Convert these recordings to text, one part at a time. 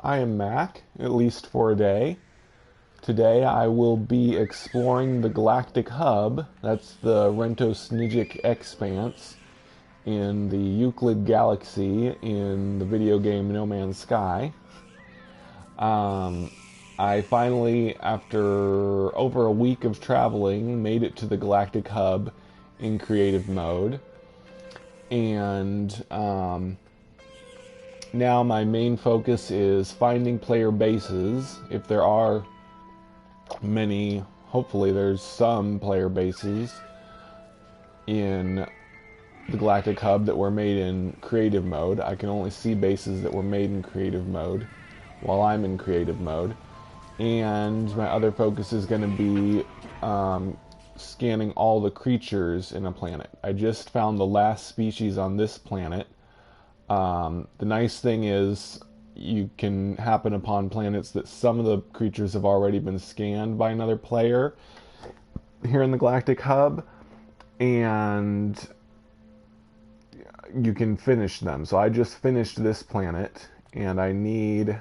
I am Mac, at least for a day. Today I will be exploring the Galactic Hub, that's the Rento-Snijik expanse in the Euclid Galaxy in the video game No Man's Sky. I finally, after over a week of traveling, made it to the Galactic Hub in creative mode. And now my main focus is finding player bases. If there are many, hopefully there's some player bases in the Galactic Hub that were made in creative mode. I can only see bases that were made in creative mode while I'm in creative mode. And my other focus is going to be scanning all the creatures in a planet. I just found the last species on this planet. The nice thing is you can happen upon planets that some of the creatures have already been scanned by another player here in the Galactic Hub, and you can finish them. So I just finished this planet, and I need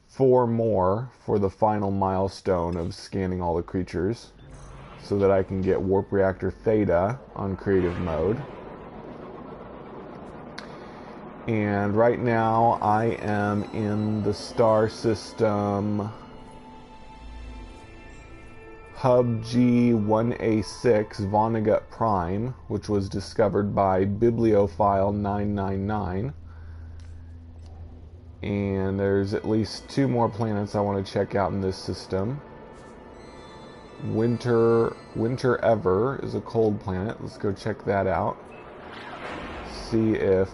4 more for the final milestone of scanning all the creatures so that I can get Warp Reactor Theta on creative mode. And right now I am in the star system Hub G1A6 Vonnegut Prime, which was discovered by Bibliophile 999. And there's at least 2 more planets I want to check out in this system. Winter Ever is a cold planet. Let's go check that out. See if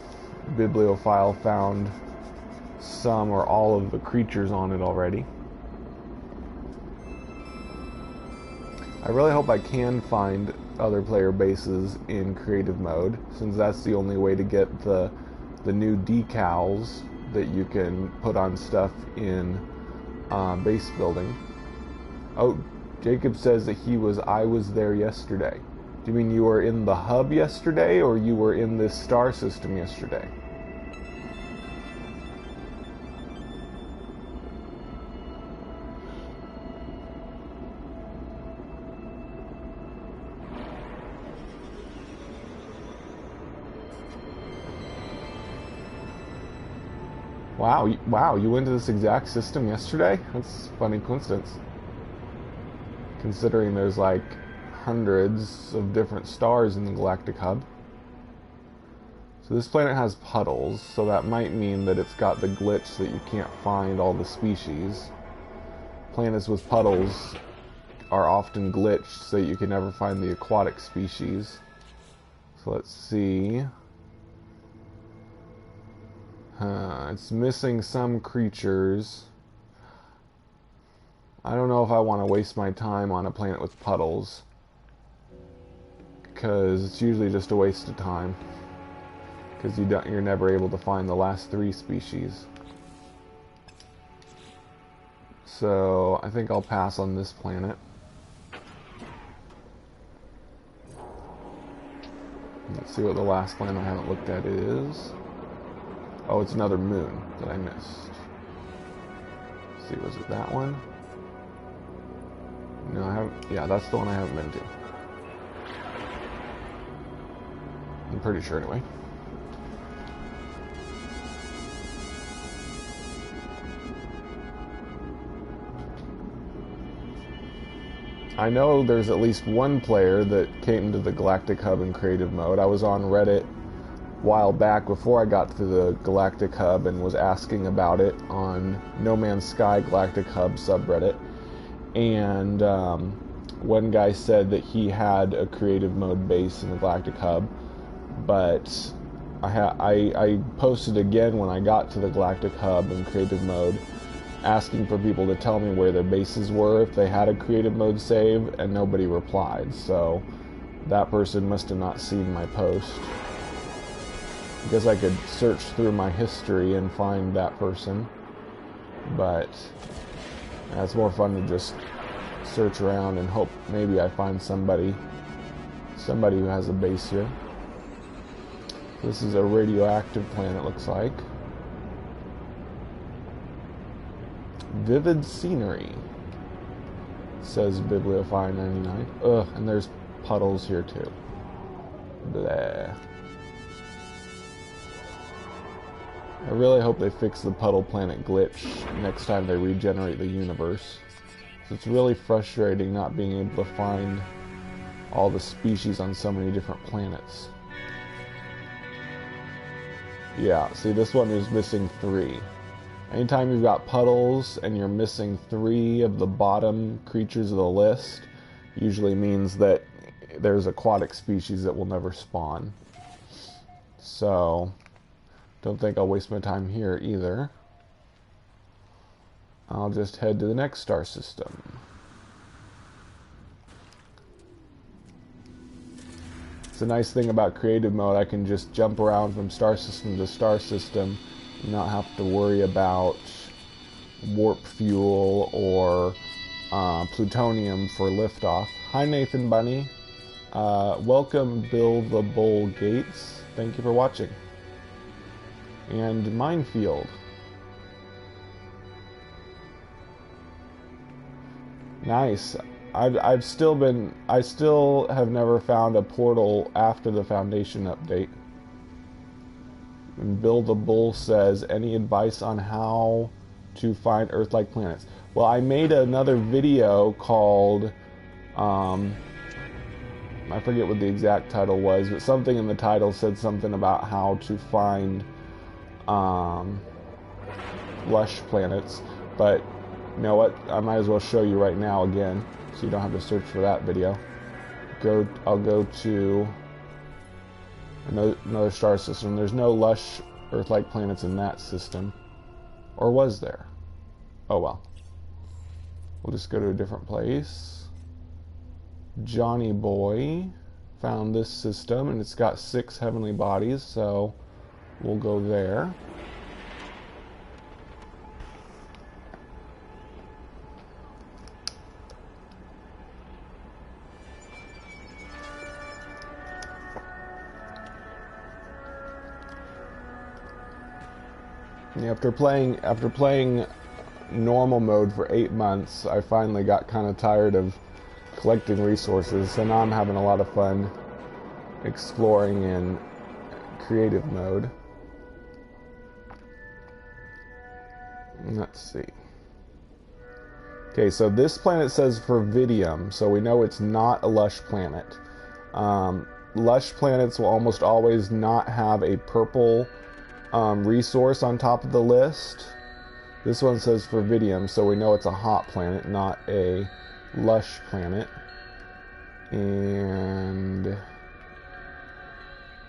Bibliophile found some or all of the creatures on it already. I really hope I can find other player bases in creative mode, since that's the only way to get the new decals that you can put on stuff in base building. Oh, Jacob says that I was there yesterday. Do you mean you were in the hub yesterday, or you were in this star system yesterday? Wow, you went to this exact system yesterday? That's a funny coincidence, considering there's like hundreds of different stars in the Galactic Hub. So this planet has puddles, so that might mean that it's got the glitch that you can't find all the species. Planets with puddles are often glitched so that you can never find the aquatic species. So let's see. It's missing some creatures. I don't know if I want to waste my time on a planet with puddles, because it's usually just a waste of time, because you're never able to find the last 3 species. So I think I'll pass on this planet. Let's see what the last planet I haven't looked at is. Oh, it's another moon that I missed. Let's see, was it that one? No, I haven't. Yeah, that's the one I haven't been to. I'm pretty sure, anyway. I know there's at least one player that came to the Galactic Hub in creative mode. I was on Reddit a while back before I got to the Galactic Hub and was asking about it on No Man's Sky Galactic Hub subreddit. And one guy said that he had a creative mode base in the Galactic Hub, but I posted again when I got to the Galactic Hub in creative mode, asking for people to tell me where their bases were if they had a creative mode save, and nobody replied. So that person must have not seen my post. I guess I could search through my history and find that person, but it's more fun to just search around and hope maybe I find somebody who has a base here. This is a radioactive planet, looks like. Vivid scenery, says Bibliophile99. Ugh, and there's puddles here too. Blah. I really hope they fix the puddle planet glitch next time they regenerate the universe. It's really frustrating not being able to find all the species on so many different planets. Yeah, see, this one is missing 3. Anytime you've got puddles and you're missing 3 of the bottom creatures of the list, usually means that there's aquatic species that will never spawn. So, don't think I'll waste my time here either. I'll just head to the next star system. It's a nice thing about creative mode. I can just jump around from star system to star system and not have to worry about warp fuel or plutonium for liftoff. Hi Nathan Bunny. Welcome Bill the Bull Gates. Thank you for watching. And Minefield. Nice. I still have never found a portal after the Foundation update. And Bill the Bull says, any advice on how to find Earth-like planets? Well, I made another video called, I forget what the exact title was, but something in the title said something about how to find lush planets. But you know what? I might as well show you right now again, so you don't have to search for that video. I'll go to another star system. There's no lush Earth-like planets in that system. Or was there? Oh well. We'll just go to a different place. Johnny Boy found this system, and it's got 6 heavenly bodies, so we'll go there. After playing normal mode for 8 months, I finally got kind of tired of collecting resources, so now I'm having a lot of fun exploring in creative mode. Let's see. Okay, so this planet says Vervidium, so we know it's not a lush planet. Lush planets will almost always not have a purple resource on top of the list. This one says Vervidium, so we know it's a hot planet, not a lush planet. And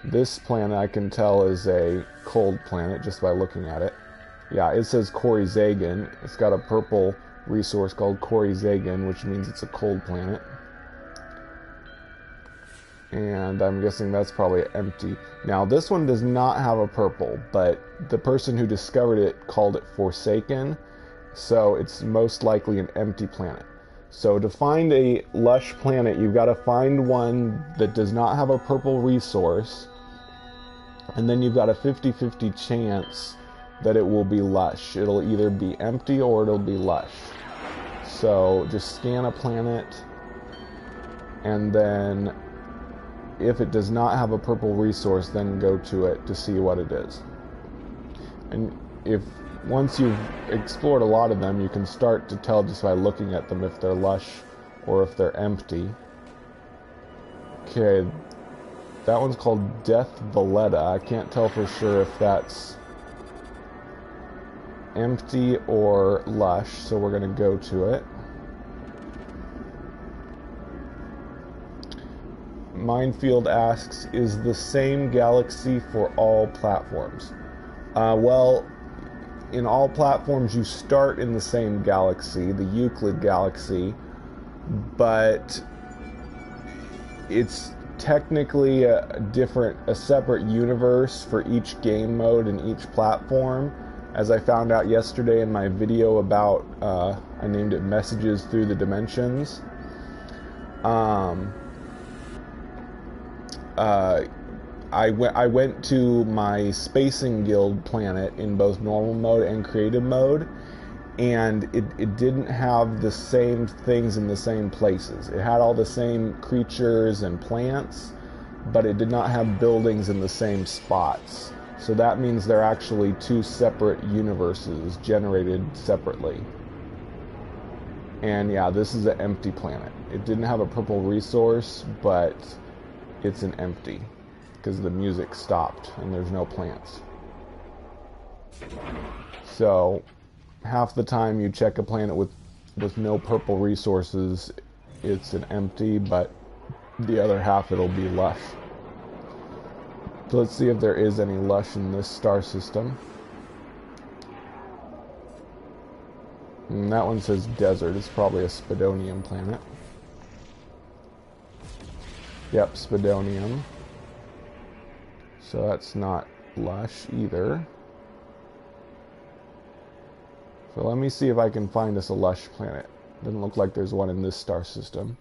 this planet I can tell is a cold planet just by looking at it. Yeah, it says Corizagan. It's got a purple resource called Corizagan, which means it's a cold planet. And I'm guessing that's probably empty. Now, this one does not have a purple, but the person who discovered it called it Forsaken, so it's most likely an empty planet. So to find a lush planet, you've got to find one that does not have a purple resource, and then you've got a 50-50 chance that it will be lush. It'll either be empty or it'll be lush. So just scan a planet, and then if it does not have a purple resource, then go to it to see what it is. And once you've explored a lot of them, you can start to tell just by looking at them if they're lush or if they're empty. Okay, that one's called Death Valletta. I can't tell for sure if that's empty or lush, so we're going to go to it. Minefield asks, is the same galaxy for all platforms? Well, in all platforms you start in the same galaxy, the Euclid galaxy, but it's technically a separate universe for each game mode and each platform. As I found out yesterday in my video about, I named it Messages Through the Dimensions. I went to my Spacing Guild planet in both normal mode and creative mode, and it didn't have the same things in the same places. It had all the same creatures and plants, but it did not have buildings in the same spots. So that means they're actually two separate universes generated separately. And yeah, this is an empty planet. It didn't have a purple resource, but it's an empty because the music stopped and there's no plants. So half the time you check a planet with no purple resources, it's an empty, but the other half it'll be lush. So let's see if there is any lush in this star system. And that one says desert. It's probably a Spidonium planet. Yep, Spidonium. So that's not lush either. So let me see if I can find us a lush planet. Doesn't look like there's one in this star system.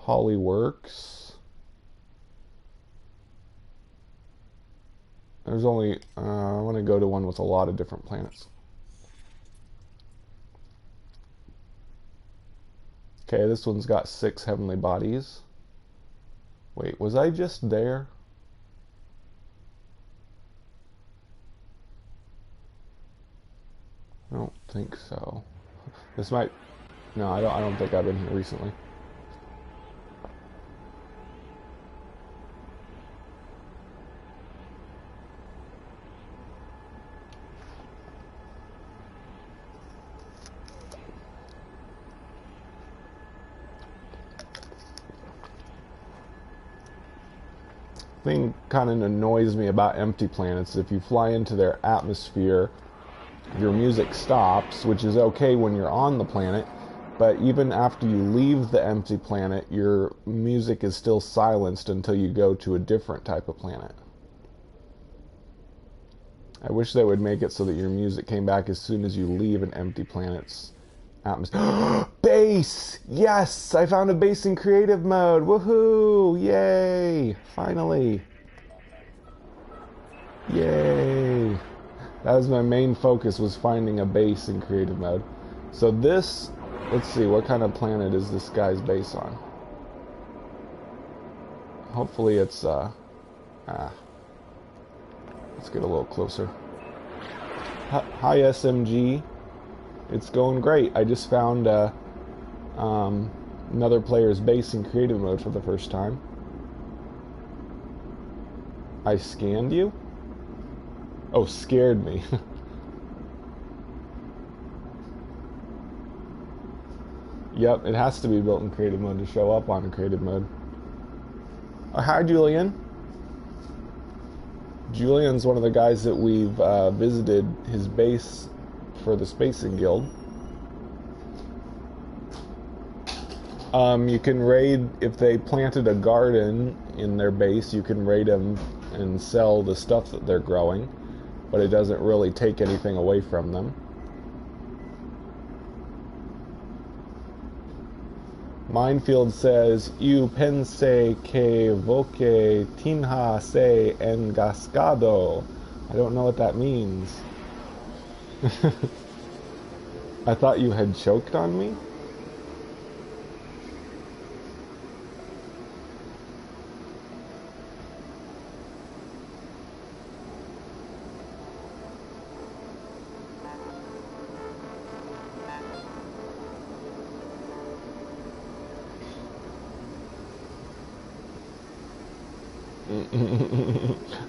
Hollyworks. There's only, I want to go to one with a lot of different planets. Okay, this one's got 6 heavenly bodies. Wait, was I just there? I don't think so. This might, no, I don't think I've been here recently. Thing kind of annoys me about empty planets. If you fly into their atmosphere, your music stops, which is okay when you're on the planet, but even after you leave the empty planet, your music is still silenced until you go to a different type of planet. I wish they would make it so that your music came back as soon as you leave an empty planet's atmosphere. Base! Yes! I found a base in creative mode! Woohoo! Yay! Finally! Yay! That was my main focus, was finding a base in creative mode. So this, let's see, what kind of planet is this guy's base on? Hopefully it's, let's get a little closer. Hi SMG. It's going great. I just found another player's base in creative mode for the first time. I scanned you? Oh, scared me. Yep, it has to be built in creative mode to show up on creative mode. Oh, hi, Julian. Julian's one of the guys that we've visited his base for the Spacing Guild. You can raid, if they planted a garden in their base, you can raid them and sell the stuff that they're growing, but it doesn't really take anything away from them. Minefield says, "Eu pensei que você tinha se engasgado." I don't know what that means. I thought you had choked on me?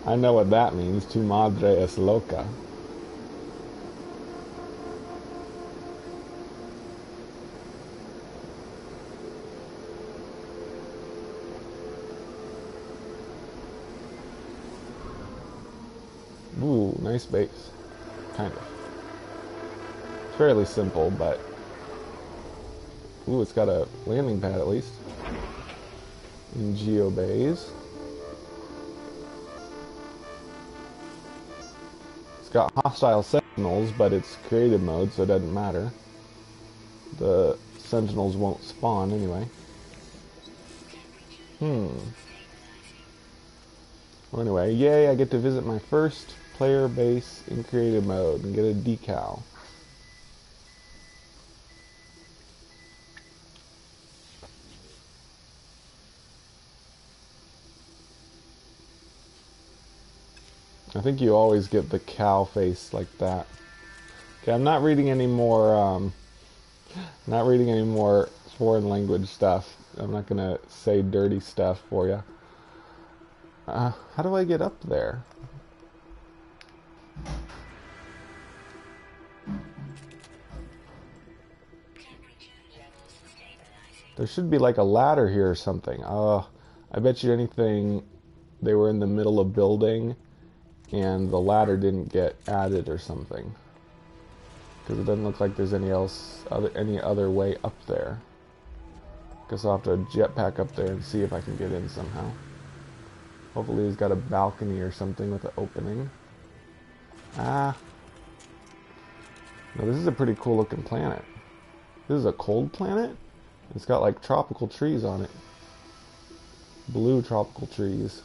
I know what that means. Tu madre es loca. Ooh, nice base. Kind of. Fairly simple, but... Ooh, it's got a landing pad at least. In geobays. It's got hostile sentinels, but it's creative mode, so it doesn't matter. The sentinels won't spawn anyway. Well, anyway, yay, I get to visit my first player base in creative mode and get a decal. I think you always get the cow face like that. Okay, I'm not reading any more, foreign language stuff. I'm not gonna say dirty stuff for you. How do I get up there? There should be like a ladder here or something. I bet you anything they were in the middle of building and the ladder didn't get added or something. Because it doesn't look like there's any other way up there. Guess I'll have to jetpack up there and see if I can get in somehow. Hopefully he's got a balcony or something with an opening. No, this is a pretty cool looking planet. This is a cold planet? It's got like tropical trees on it. Blue tropical trees.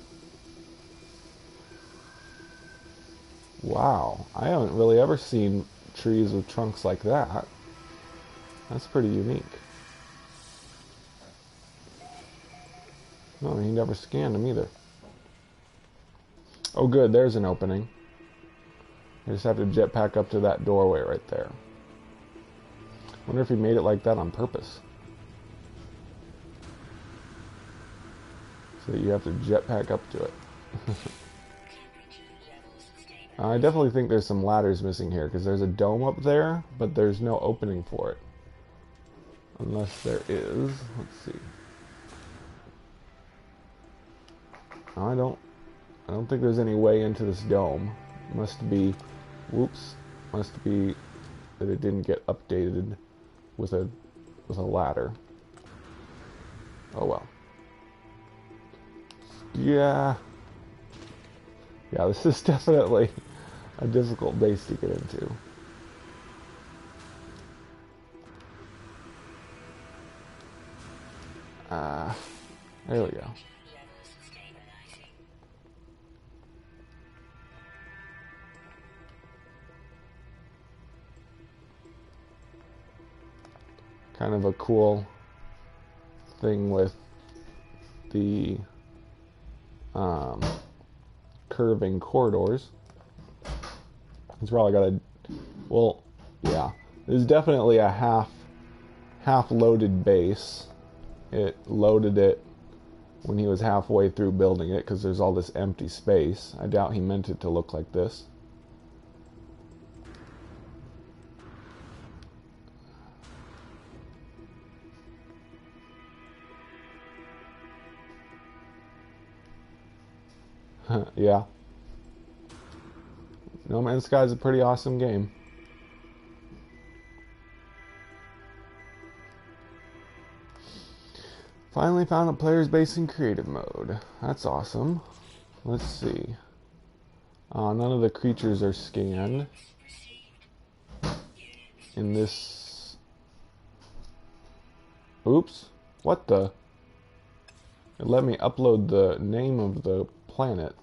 Wow, I haven't really ever seen trees with trunks like that. That's pretty unique. No, he never scanned them either. Oh good, there's an opening. I just have to jetpack up to that doorway right there. Wonder if he made it like that on purpose. So you have to jetpack up to it. I definitely think there's some ladders missing here, because there's a dome up there, but there's no opening for it. Unless there is. Let's see. I don't think there's any way into this dome. Must be, whoops, must be that it didn't get updated with a ladder. Oh well. Yeah, this is definitely a difficult base to get into. There we go. Kind of a cool thing with the curving corridors. It's probably got a, well, yeah, there's definitely a half loaded base. It loaded it when he was halfway through building it because there's all this empty space. I doubt he meant it to look like this. Yeah. No Man's Sky is a pretty awesome game. Finally found a player's base in creative mode. That's awesome. Let's see. None of the creatures are scanned. In this... Oops. What the? It let me upload the name of the planet.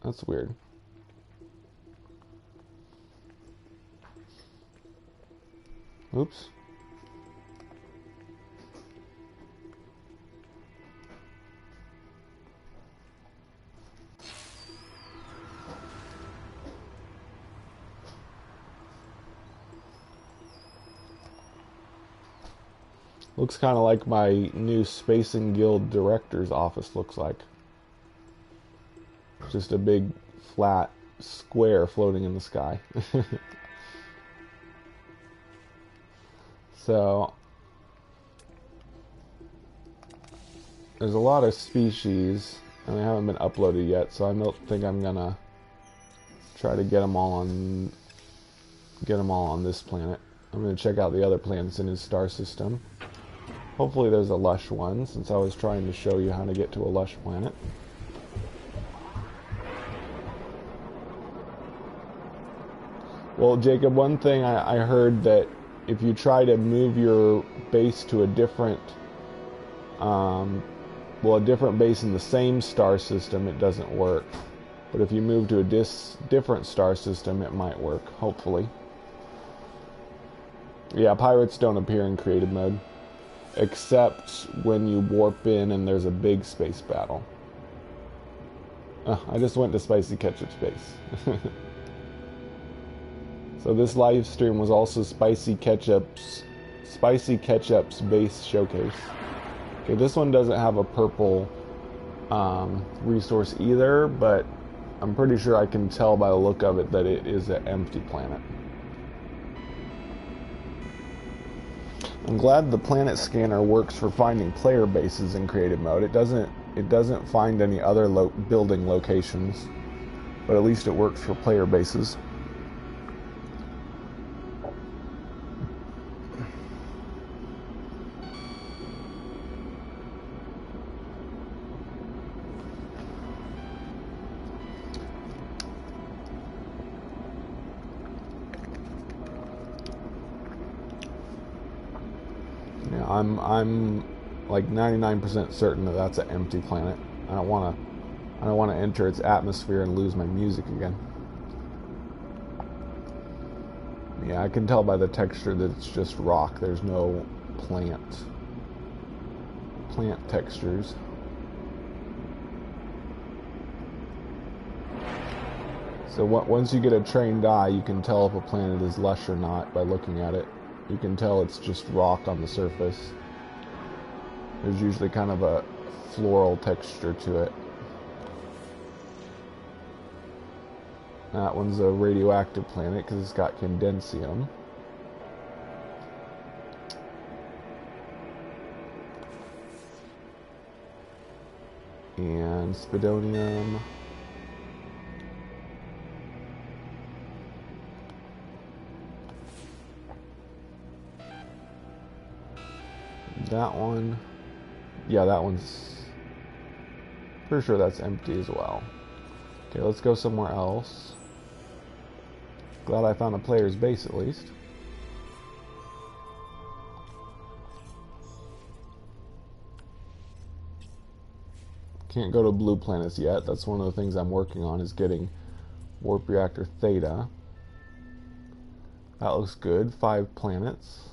That's weird. Oops. Looks kind of like my new Spacing Guild director's office looks like. Just a big flat square floating in the sky. So there's a lot of species and they haven't been uploaded yet, so I don't think I'm gonna try to get them all on this planet. I'm gonna check out the other planets in his star system. Hopefully there's a lush one, since I was trying to show you how to get to a lush planet. Well, Jacob, one thing I heard that if you try to move your base to a different well, a different base in the same star system, it doesn't work. But if you move to a different star system, it might work, hopefully. Yeah, pirates don't appear in creative mode, except when you warp in and there's a big space battle. I just went to Spicy Ketchup's base. So this live stream was also Spicy Ketchup's base showcase. Okay, this one doesn't have a purple resource either, but I'm pretty sure I can tell by the look of it that it is an empty planet. I'm glad the planet scanner works for finding player bases in creative mode. It doesn't find any other building locations, but at least it works for player bases. Yeah, I'm like 99% certain that that's an empty planet. I don't want to enter its atmosphere and lose my music again. Yeah, I can tell by the texture that it's just rock. There's no plant textures. So once you get a trained eye, you can tell if a planet is lush or not by looking at it. You can tell it's just rock on the surface. There's usually kind of a floral texture to it. That one's a radioactive planet because it's got condensium. And spidonium. That one, yeah, that one's, pretty sure that's empty as well. Okay, let's go somewhere else. Glad I found a player's base at least. Can't go to blue planets yet. That's one of the things I'm working on, is getting Warp Reactor Theta. That looks good. 5 planets.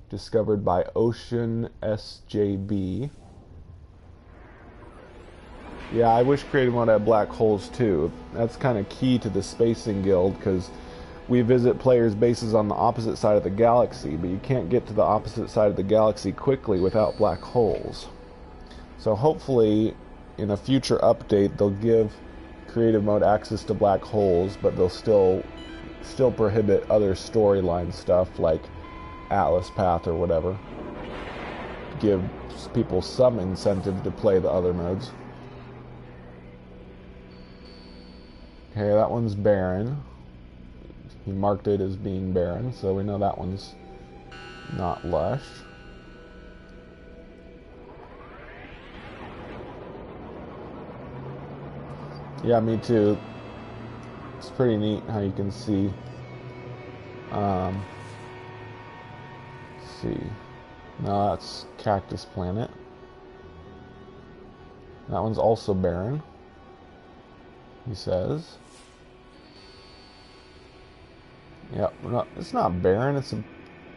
Discovered by Ocean SJB. Yeah, I wish creative mode had black holes too. That's kind of key to the Spacing Guild, because we visit players' bases on the opposite side of the galaxy, but you can't get to the opposite side of the galaxy quickly without black holes. So hopefully, in a future update, they'll give creative mode access to black holes, but they'll still prohibit other storyline stuff like Atlas Path or whatever. Give people some incentive to play the other modes. Okay, that one's barren. He marked it as being barren, so we know that one's not lush. Yeah, me too. It's pretty neat how you can see. Let's see. No, that's Cactus Planet. That one's also barren, he says. Yep, no, it's not barren, it's a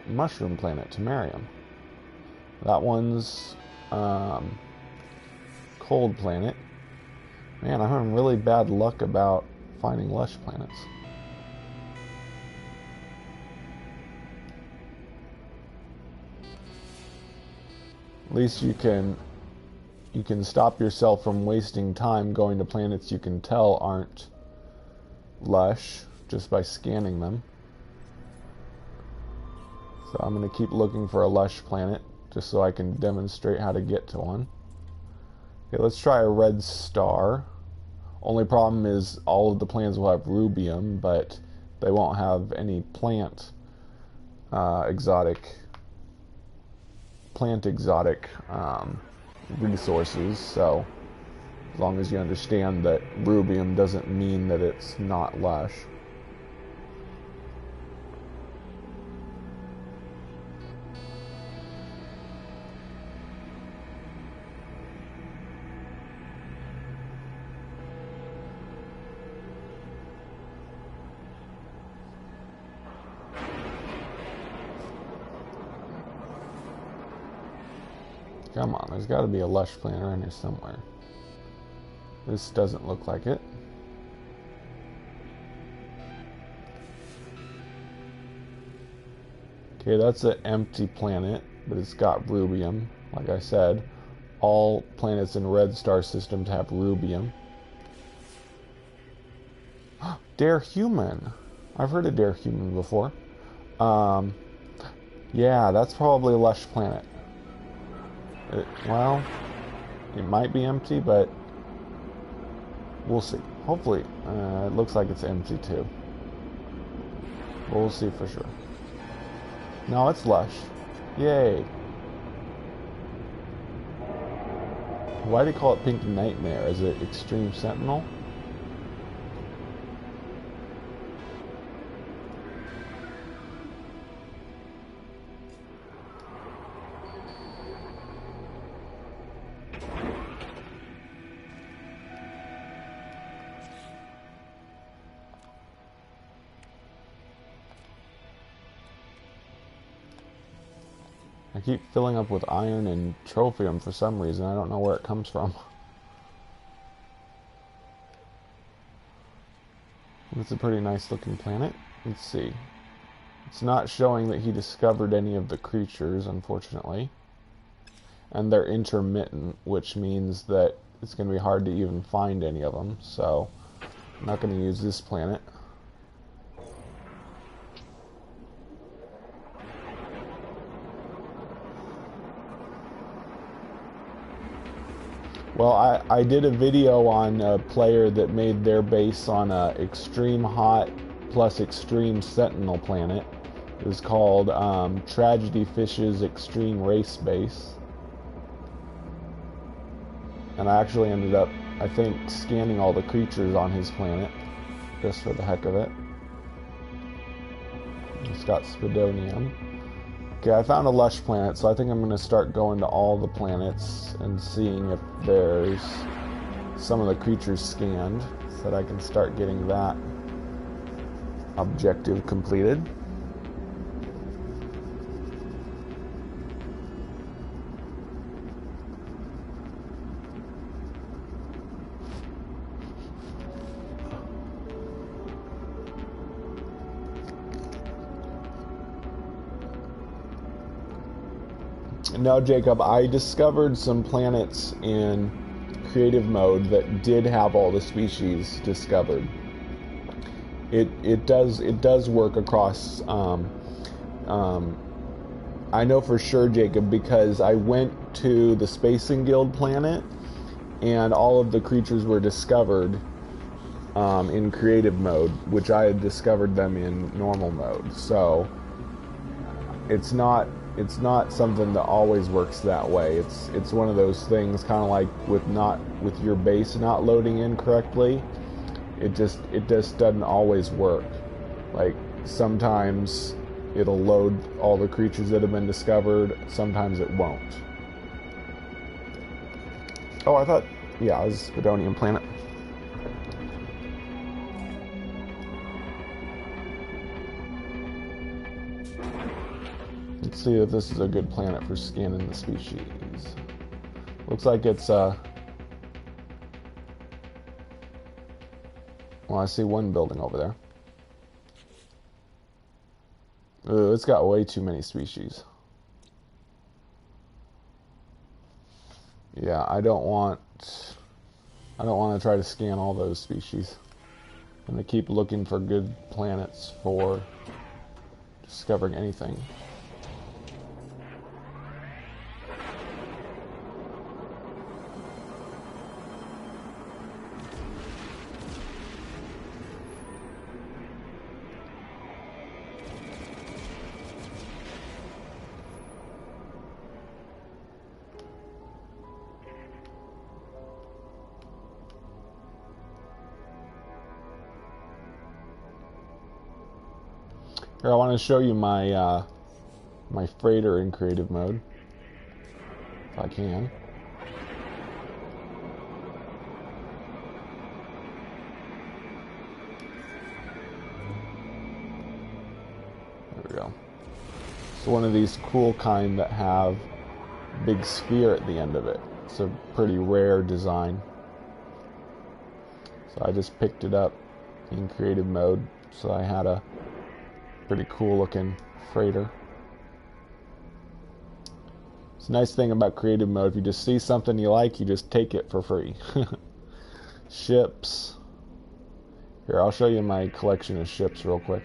mushroom planet, Temerium. That one's cold planet. Man, I'm having really bad luck about finding lush planets. At least you can stop yourself from wasting time going to planets you can tell aren't lush just by scanning them. So I'm going to keep looking for a lush planet just so I can demonstrate how to get to one. Okay, let's try a red star. Only problem is all of the planets will have rubium, but they won't have any plant exotic resources. So as long as you understand that rubium doesn't mean that it's not lush. Come on, there's got to be a lush plant around here somewhere. This doesn't look like it. Okay, that's an empty planet, but it's got rubium. Like I said, all planets in red star systems have rubium. Dare Human. I've heard of Dare Human before. Yeah, that's probably a lush planet. Well, it might be empty, but we'll see. Hopefully, it looks like it's empty too. We'll see for sure. No, it's lush. Yay. Why do you call it Pink Nightmare? Is it Extreme Sentinel? I keep filling up with iron and trophium for some reason. I don't know where it comes from. It's a pretty nice looking planet. Let's see. It's not showing that he discovered any of the creatures, unfortunately. And they're intermittent, which means that it's going to be hard to even find any of them. So, I'm not going to use this planet. Well, I did a video on a player that made their base on a extreme hot plus extreme sentinel planet. It was called Tragedy Fish's Extreme Race Base. And I actually ended up, I think, scanning all the creatures on his planet, just for the heck of it. It's got Spidonium. Okay, I found a lush planet, so I think I'm going to start going to all the planets and seeing if there's some of the creatures scanned, so that I can start getting that objective completed. No, Jacob, I discovered some planets in creative mode that did have all the species discovered. It does work across. I know for sure, Jacob, because I went to the Spacing Guild planet, and all of the creatures were discovered in creative mode, which I had discovered them in normal mode. So it's not something that always works that way. It's one of those things, kind of like with your base not loading in correctly. It just doesn't always work. Like sometimes it'll load all the creatures that have been discovered. Sometimes it won't. Oh, I thought, yeah, it was Spidonium planet. Let's see if this is a good planet for scanning the species. Looks like it's well, I see one building over there. Ooh, it's got way too many species. Yeah, I don't want to try to scan all those species. I'm gonna keep looking for good planets for discovering anything. Here, I want to show you my my freighter in creative mode, if I can. There we go. It's one of these cool kind that have big sphere at the end of it. It's a pretty rare design. So I just picked it up in creative mode, so I had a pretty cool looking freighter. It's a nice thing about creative mode. If you just see something you like, you just take it for free. Ships. Here, I'll show you my collection of ships real quick.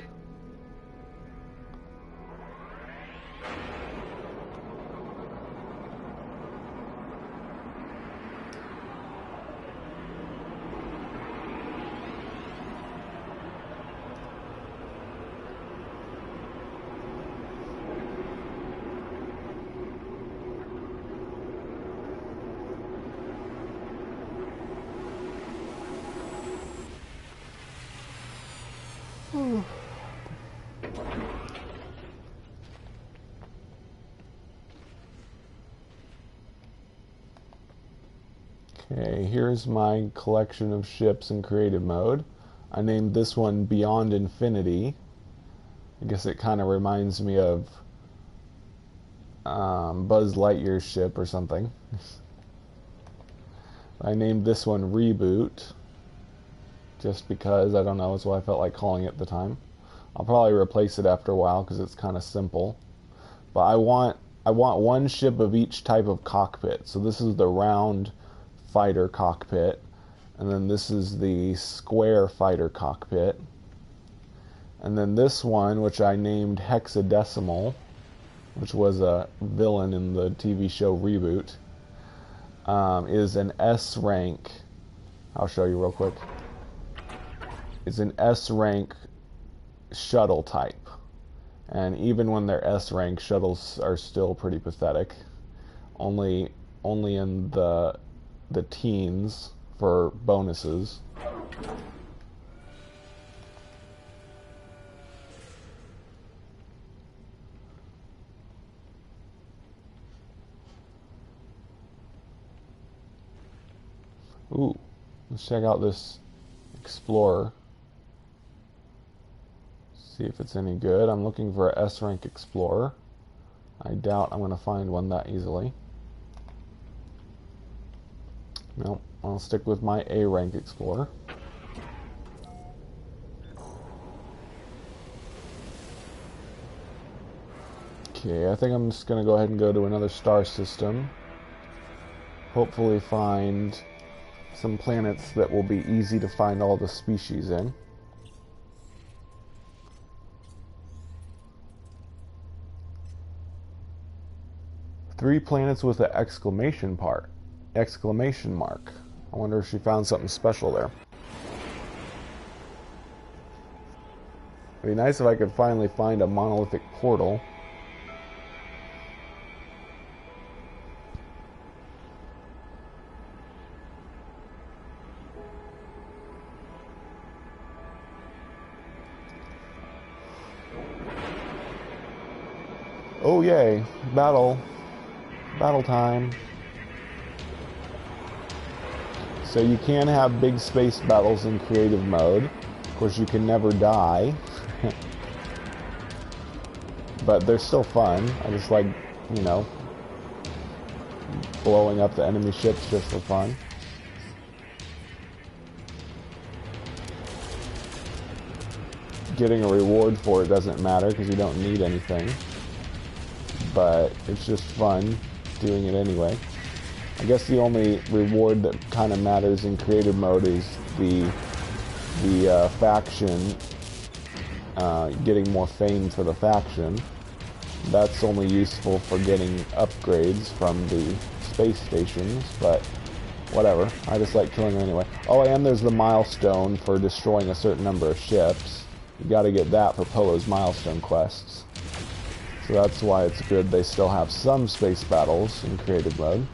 Okay, here's my collection of ships in creative mode. I named this one Beyond Infinity. I guess it kind of reminds me of Buzz Lightyear's ship or something. I named this one Reboot, just because, I don't know, it's what I felt like calling it at the time. I'll probably replace it after a while because it's kind of simple. But I want one ship of each type of cockpit. So this is the round fighter cockpit, and then this is the square fighter cockpit, and then this one, which I named Hexadecimal, which was a villain in the TV show Reboot, is an S rank. I'll show you real quick. It's an S rank shuttle type, and even when they're S rank, shuttles are still pretty pathetic. Only in the teens for bonuses. Ooh, let's check out this Explorer. See if it's any good. I'm looking for a S rank Explorer. I doubt I'm going to find one that easily. Nope, I'll stick with my A rank Explorer. Okay, I think I'm just going to go ahead and go to another star system. Hopefully find some planets that will be easy to find all the species in. Three planets with an exclamation mark. I wonder if she found something special there. It'd be nice if I could finally find a monolithic portal. Oh yay, battle time. So you can have big space battles in creative mode. Of course, you can never die. But they're still fun. I just like, you know, blowing up the enemy ships just for fun. Getting a reward for it doesn't matter because you don't need anything. But it's just fun doing it anyway. I guess the only reward that kind of matters in creative mode is the faction, getting more fame for the faction. That's only useful for getting upgrades from the space stations, but whatever. I just like killing them anyway. Oh, and there's the milestone for destroying a certain number of ships. You gotta get that for Polo's milestone quests. So that's why it's good they still have some space battles in creative mode.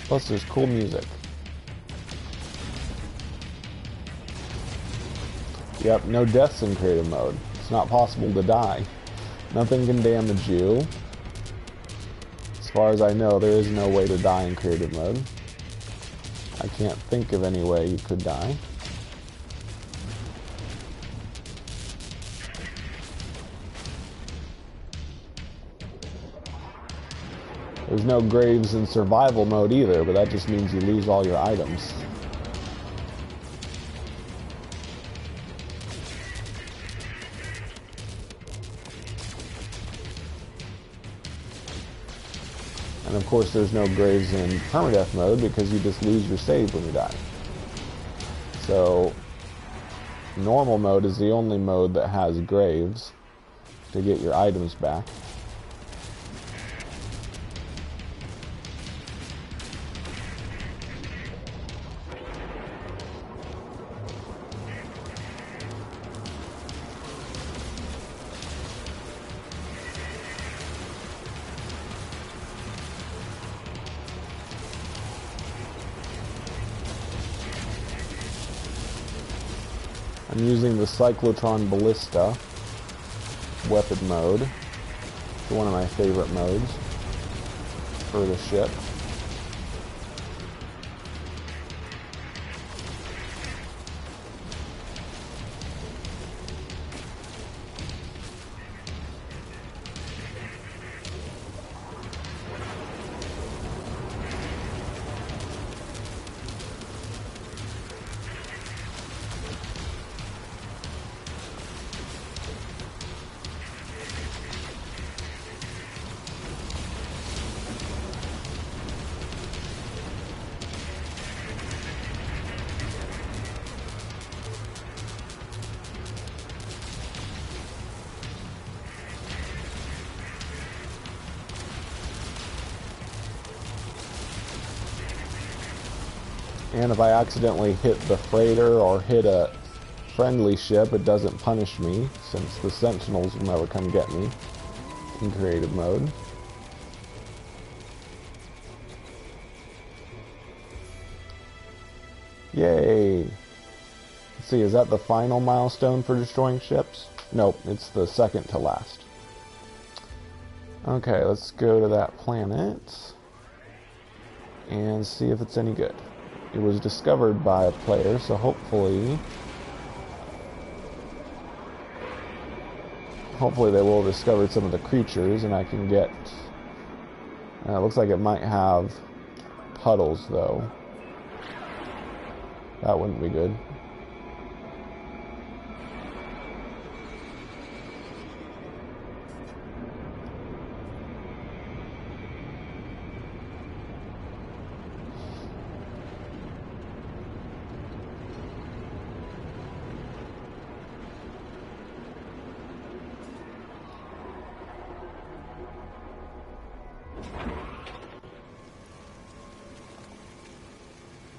Plus there's cool music. Yep, no deaths in creative mode. It's not possible to die. Nothing can damage you. As far as I know, there is no way to die in creative mode. I can't think of any way you could die. There's no graves in survival mode either, but that just means you lose all your items. And of course there's no graves in permadeath mode because you just lose your save when you die. So normal mode is the only mode that has graves to get your items back. I'm using the Cyclotron Ballista weapon mode. It's one of my favorite modes for the ship. And if I accidentally hit the freighter or hit a friendly ship, it doesn't punish me, since the Sentinels will never come get me in creative mode. Yay! Let's see, is that the final milestone for destroying ships? Nope, it's the second to last. Okay, let's go to that planet and see if it's any good. It was discovered by a player, so hopefully they will have discovered some of the creatures and I can get... it looks like it might have puddles, though. That wouldn't be good.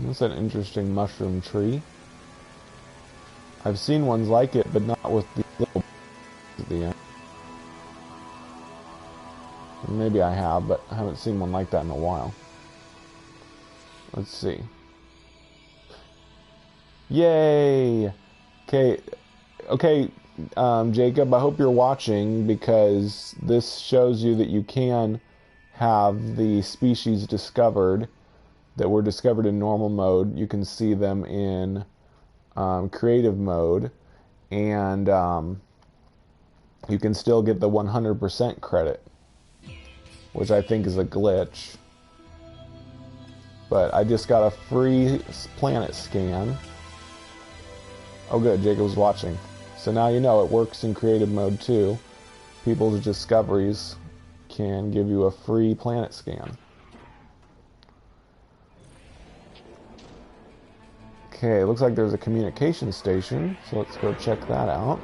That's an interesting mushroom tree. I've seen ones like it, but not with the little at the end. Maybe I have, but I haven't seen one like that in a while. Let's see. Yay! Okay, Jacob, I hope you're watching, because this shows you that you can have the species discovered that were discovered in normal mode. You can see them in creative mode, and you can still get the 100% credit, which I think is a glitch. But I just got a free planet scan. Oh good, Jacob's watching. So now you know it works in creative mode too. People's discoveries can give you a free planet scan. Okay, looks like there's a communication station, so let's go check that out.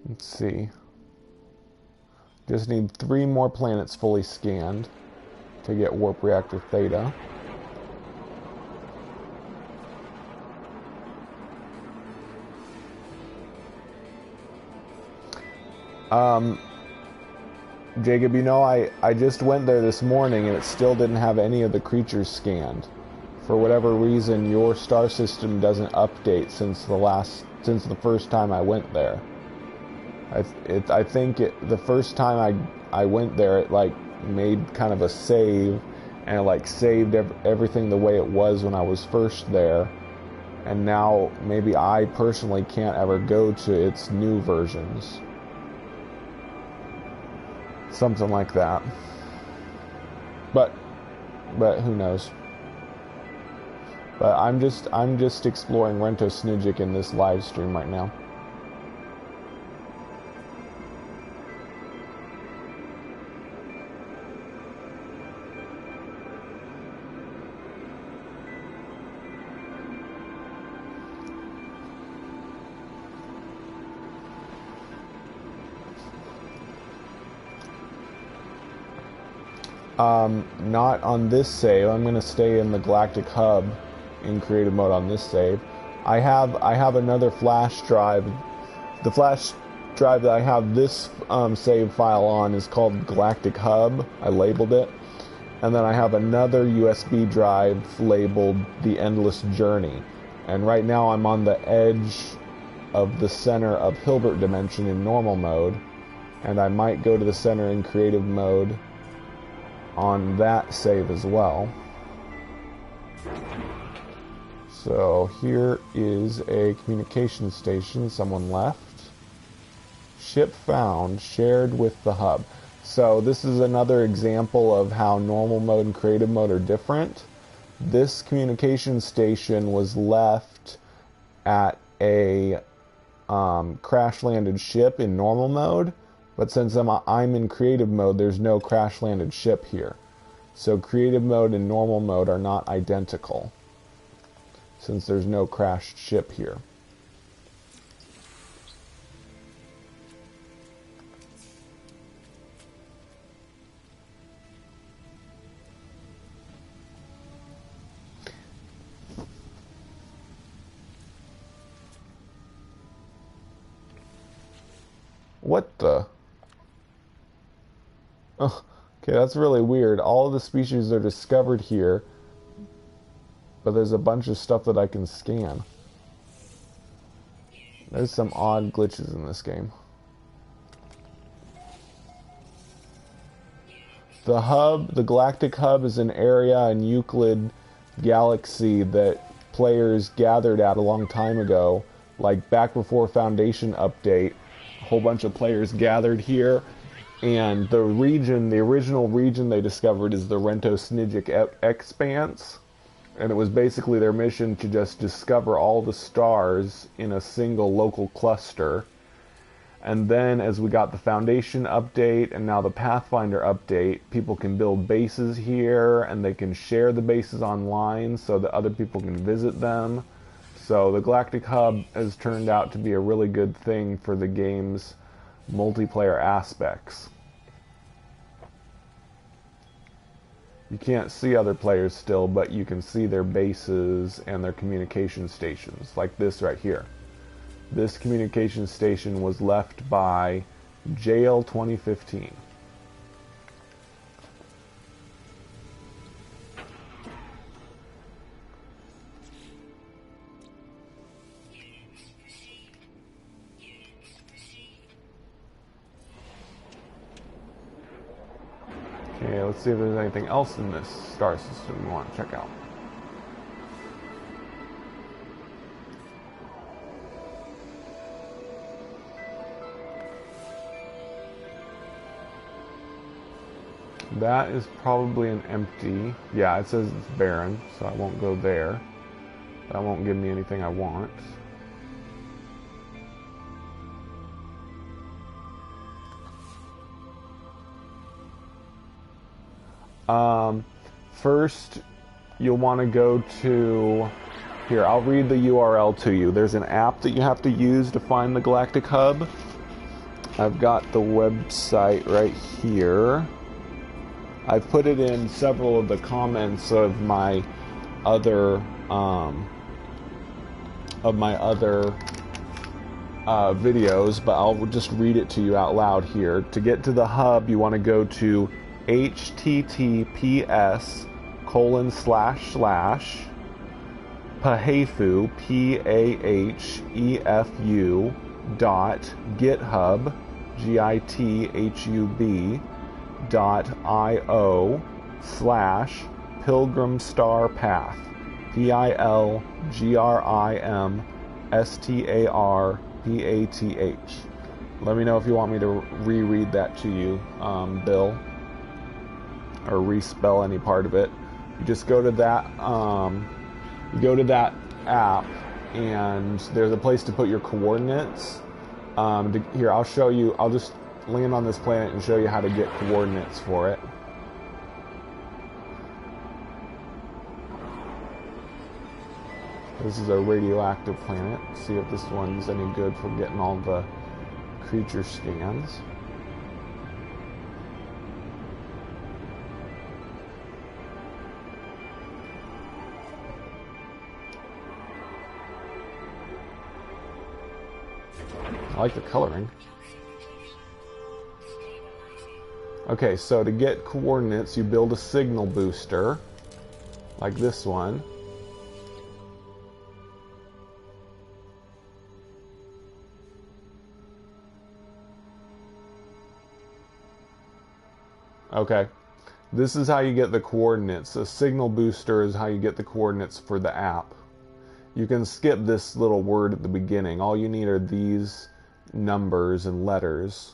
Let's see. Just need 3 more planets fully scanned to get Warp Reactor Theta. Jacob, you know, I just went there this morning and it still didn't have any of the creatures scanned. For whatever reason, your star system doesn't update since the first time I went there. I think the first time I went there, it like made kind of a save, and it like saved everything the way it was when I was first there. And now maybe I personally can't ever go to its new versions. Something like that. But who knows? But I'm just exploring Rento Snidgic in this live stream right now. Not on this save. I'm going to stay in the Galactic Hub in creative mode on this save. I have another flash drive. The flash drive that I have this save file on is called Galactic Hub. I labeled it. And then I have another USB drive labeled The Endless Journey. And right now I'm on the edge of the center of Hilbert Dimension in normal mode. And I might go to the center in creative mode on that save as well. So here is a communication station someone left. Ship found, shared with the hub. So this is another example of how normal mode and creative mode are different. This communication station was left at a crash-landed ship in normal mode. But since I'm in creative mode, there's no crash-landed ship here. So creative mode and normal mode are not identical, since there's no crashed ship here. What the? Oh, okay, that's really weird. All of the species are discovered here, but there's a bunch of stuff that I can scan. There's some odd glitches in this game. The hub, the Galactic Hub, is an area in Euclid Galaxy that players gathered at a long time ago, like back before Foundation update. A whole bunch of players gathered here. And the original region they discovered is the Rento Snidgic Expanse. And it was basically their mission to just discover all the stars in a single local cluster. And then as we got the Foundation update and now the Pathfinder update, people can build bases here and they can share the bases online so that other people can visit them. So the Galactic Hub has turned out to be a really good thing for the game's multiplayer aspects. You can't see other players still, but you can see their bases and their communication stations, like this right here. This communication station was left by Jail 2015. Okay, let's see if there's anything else in this star system we want to check out. That is probably an empty. Yeah, it says it's barren, so I won't go there. That won't give me anything I want. First, you'll want to go to... Here, I'll read the URL to you. There's an app that you have to use to find the Galactic Hub. I've got the website right here. I've put it in several of the comments of my other videos, but I'll just read it to you out loud here. To get to the hub, you want to go to https:// pahefu .github.io/pilgrimstarpath pilgrimstarpath. Let me know if you want me to reread that to you, Bill, or respell any part of it. You just go to that app, and there's a place to put your coordinates. Here, I'll show you. I'll just land on this planet and show you how to get coordinates for it. This is a radioactive planet. See if this one's any good for getting all the creature scans. I like the coloring. Okay, so to get coordinates, you build a signal booster, like this one. Okay, this is how you get the coordinates. A signal booster is how you get the coordinates for the app. You can skip this little word at the beginning. All you need are these numbers and letters,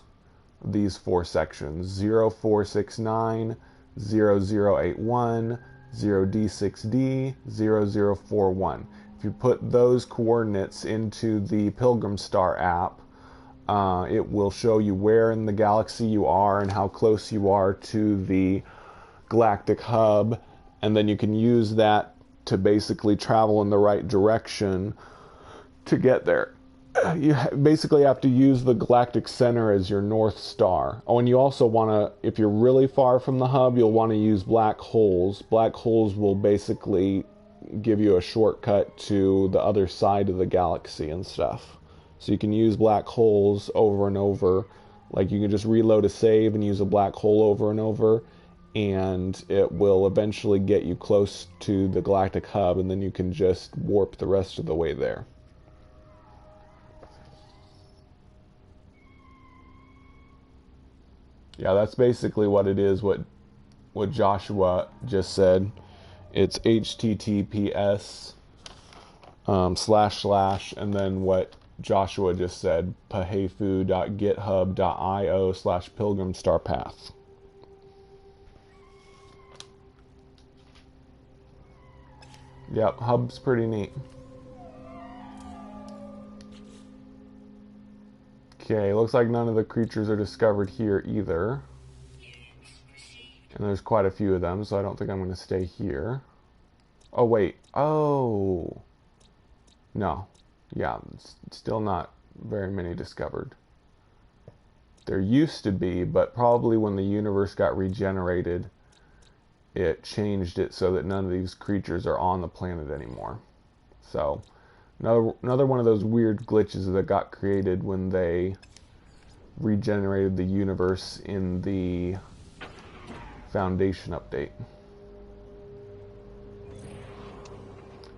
these four sections: 0469, 0081, 0D6D, 0041. If you put those coordinates into the Pilgrim Star app, it will show you where in the galaxy you are and how close you are to the Galactic Hub, and then you can use that to basically travel in the right direction to get there. You basically have to use the galactic center as your North Star. Oh, and you also want to, if you're really far from the hub, you'll want to use black holes. Black holes will basically give you a shortcut to the other side of the galaxy and stuff. So you can use black holes over and over. Like you can just reload a save and use a black hole over and over, and it will eventually get you close to the Galactic Hub, and then you can just warp the rest of the way there. Yeah, that's basically what it is, what Joshua just said. It's https / and then what Joshua just said, pahefu.github.io/pilgrimstarpath. Yep, hub's pretty neat. Okay, looks like none of the creatures are discovered here either. And there's quite a few of them, so I don't think I'm going to stay here. Oh, wait. Oh. No. Yeah, still not very many discovered. There used to be, but probably when the universe got regenerated, it changed it so that none of these creatures are on the planet anymore. So, another one of those weird glitches that got created when they regenerated the universe in the Foundation update.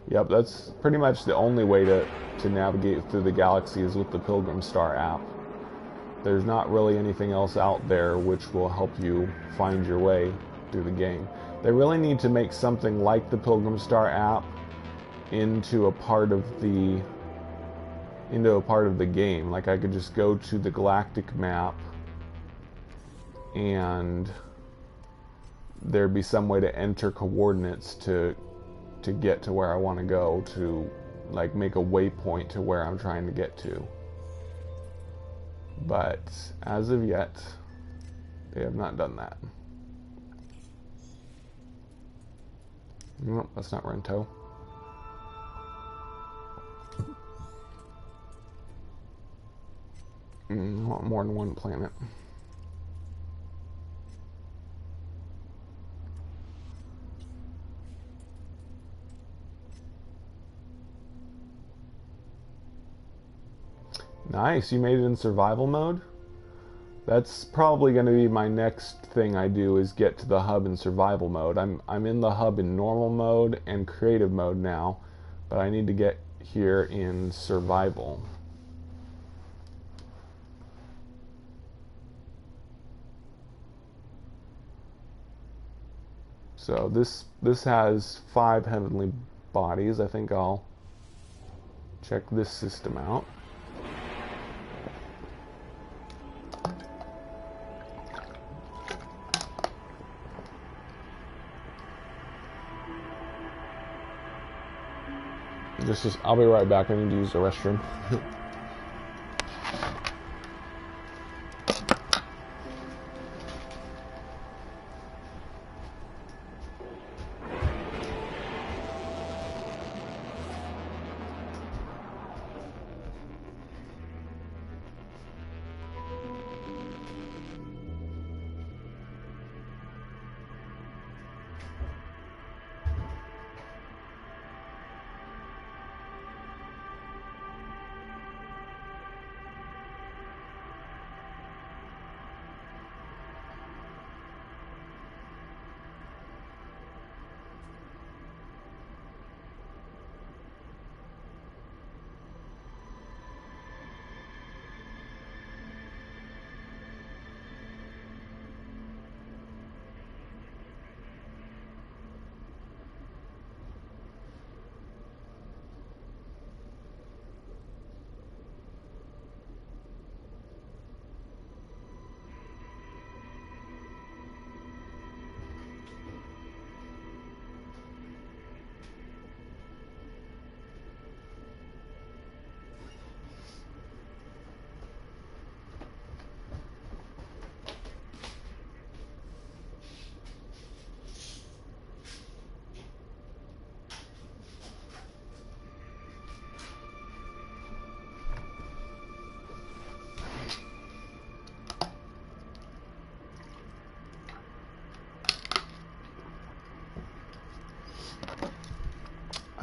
Yep, that's pretty much the only way to navigate through the galaxy is with the Pilgrim Star app. There's not really anything else out there which will help you find your way through the game. They really need to make something like the Pilgrim Star app into a part of the game. Like I could just go to the galactic map and there'd be some way to enter coordinates to get to where I want to go, to like make a waypoint to where I'm trying to get to. But as of yet, they have not done that. Nope, that's not Rento. I want more than one planet. Nice, you made it in survival mode? That's probably going to be my next thing I do, is get to the hub in survival mode. I'm in the hub in normal mode and creative mode now, but I need to get here in survival. So this has 5 heavenly bodies. I think I'll check this system out. I'll be right back. I need to use the restroom.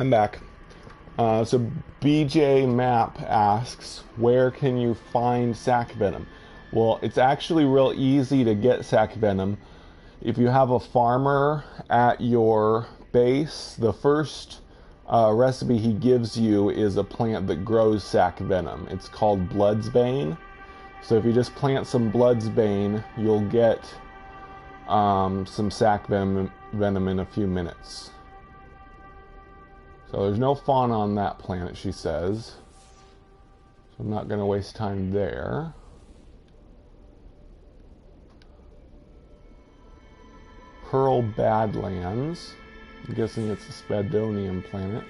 I'm back. So BJ Map asks, where can you find sac venom? Well, it's actually real easy to get sac venom. If you have a farmer at your base, the first recipe he gives you is a plant that grows sac venom. It's called Bloodsbane. So if you just plant some Bloodsbane, you'll get some sac venom in a few minutes. So there's no fauna on that planet, she says. So I'm not going to waste time there. Pearl Badlands. I'm guessing it's a Spadonian planet.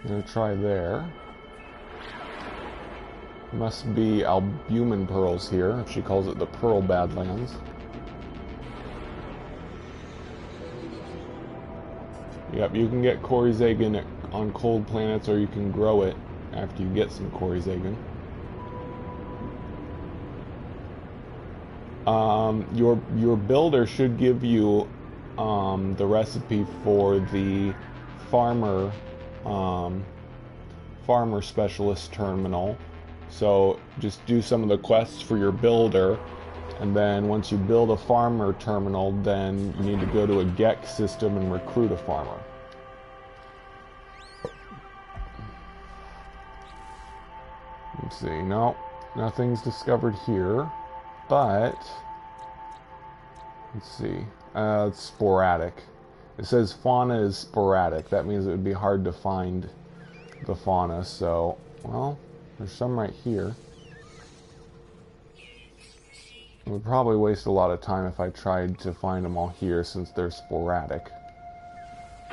I'm going to try there. Must be albumin pearls here, if she calls it the Pearl Badlands. Yep, you can get Corizagon on cold planets, or you can grow it after you get some Corizagon. Your builder should give you the recipe for the farmer specialist terminal. So just do some of the quests for your builder, and then once you build a farmer terminal, then you need to go to a GEC system and recruit a farmer. Let's see, no, nothing's discovered here, but let's see, it's sporadic. It says fauna is sporadic. That means it would be hard to find the fauna, so, well, there's some right here. It would probably waste a lot of time if I tried to find them all here, since they're sporadic.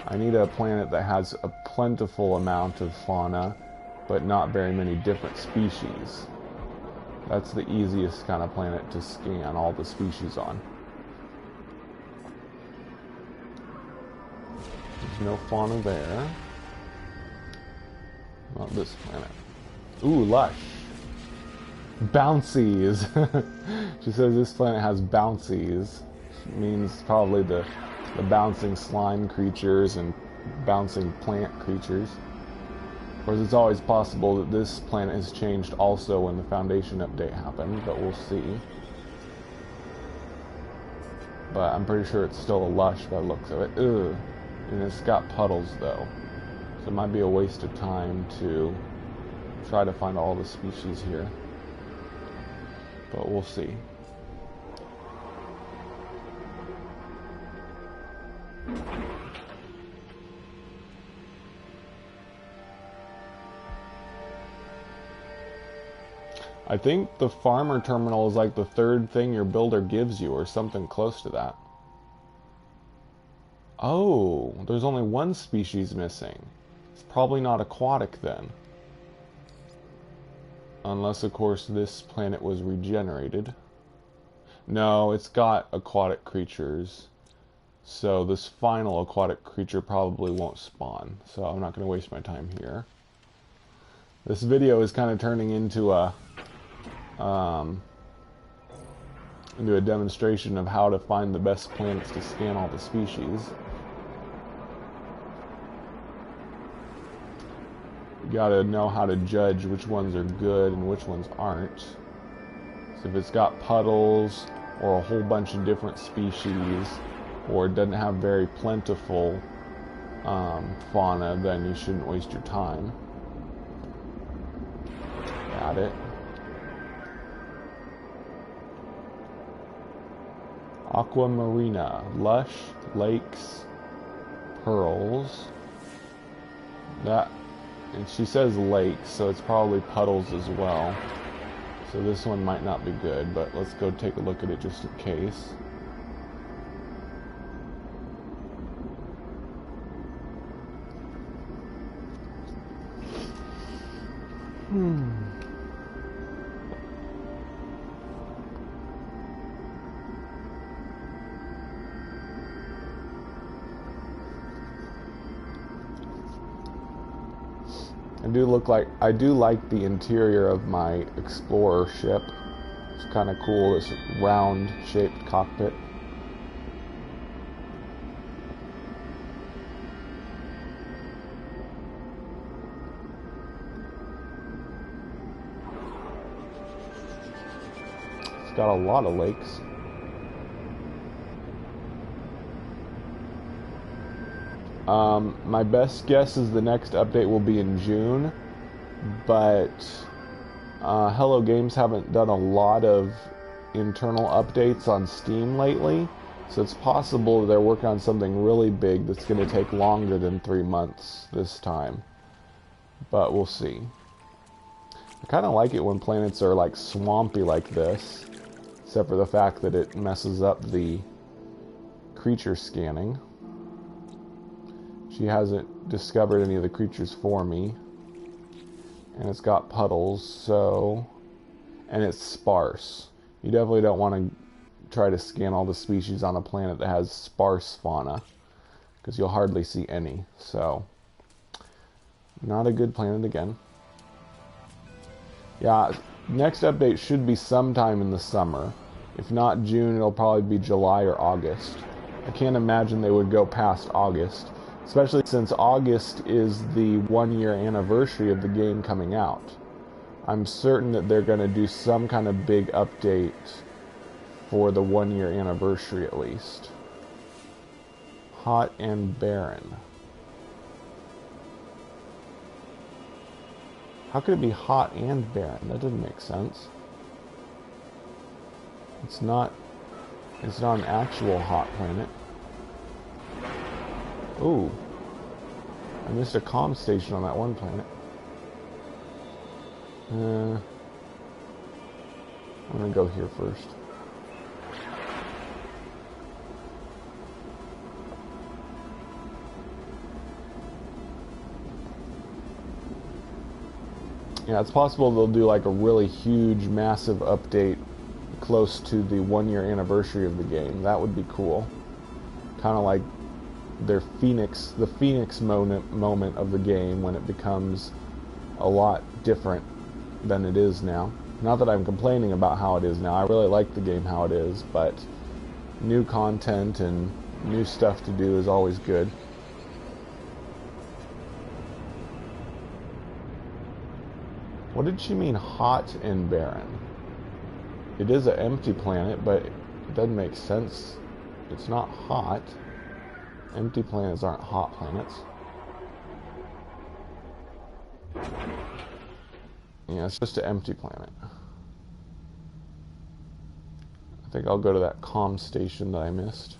I need a planet that has a plentiful amount of fauna, but not very many different species. That's the easiest kind of planet to scan all the species on. There's no fauna there. Not this planet. Ooh, lush. Bouncies. She says this planet has bouncies. It means probably the bouncing slime creatures and bouncing plant creatures. course, it's always possible that this planet has changed also when the Foundation update happened, but we'll see. But I'm pretty sure it's still a lush by the looks of it. Ugh. And it's got puddles, though. So it might be a waste of time to try to find all the species here. But we'll see. I think the farmer terminal is like the third thing your builder gives you, or something close to that. Oh, there's only one species missing. It's probably not aquatic then. Unless, of course, this planet was regenerated. No, it's got aquatic creatures. So this final aquatic creature probably won't spawn. So I'm not going to waste my time here. This video is kind of turning into a demonstration of how to find the best planets to scan all the species. You gotta know how to judge which ones are good and which ones aren't. So if it's got puddles or a whole bunch of different species, or it doesn't have very plentiful fauna, then you shouldn't waste your time. Got it. Aquamarina, lush, lakes, pearls. That, and she says lakes, so it's probably puddles as well. So this one might not be good, but let's go take a look at it just in case. I do like the interior of my Explorer ship. It's kind of cool, this round shaped cockpit. It's got a lot of lakes. My best guess is the next update will be in June, but Hello Games haven't done a lot of internal updates on Steam lately, so it's possible they're working on something really big that's going to take longer than 3 months this time, but we'll see. I kind of like it when planets are like swampy like this, except for the fact that it messes up the creature scanning. She hasn't discovered any of the creatures for me. And it's got puddles, so... And it's sparse. You definitely don't want to try to scan all the species on a planet that has sparse fauna, because you'll hardly see any, so... Not a good planet again. Yeah, next update should be sometime in the summer. If not June, it'll probably be July or August. I can't imagine they would go past August. Especially since August is the 1-year anniversary of the game coming out. I'm certain that they're going to do some kind of big update for the 1-year anniversary at least. Hot and barren. How could it be hot and barren? That doesn't make sense. It's not an actual hot planet. Ooh. I missed a comm station on that one planet. I'm gonna go here first. Yeah, it's possible they'll do like a really huge, massive update close to the 1-year anniversary of the game. That would be cool. Kind of like the Phoenix moment of the game, when it becomes a lot different than it is now. Not that I'm complaining about how it is now. I really like the game how it is, but new content and new stuff to do is always good. What did she mean, hot and barren? It is an empty planet, but it doesn't make sense. It's not hot. Empty planets aren't hot planets. Yeah, it's just an empty planet. I think I'll go to that comm station that I missed.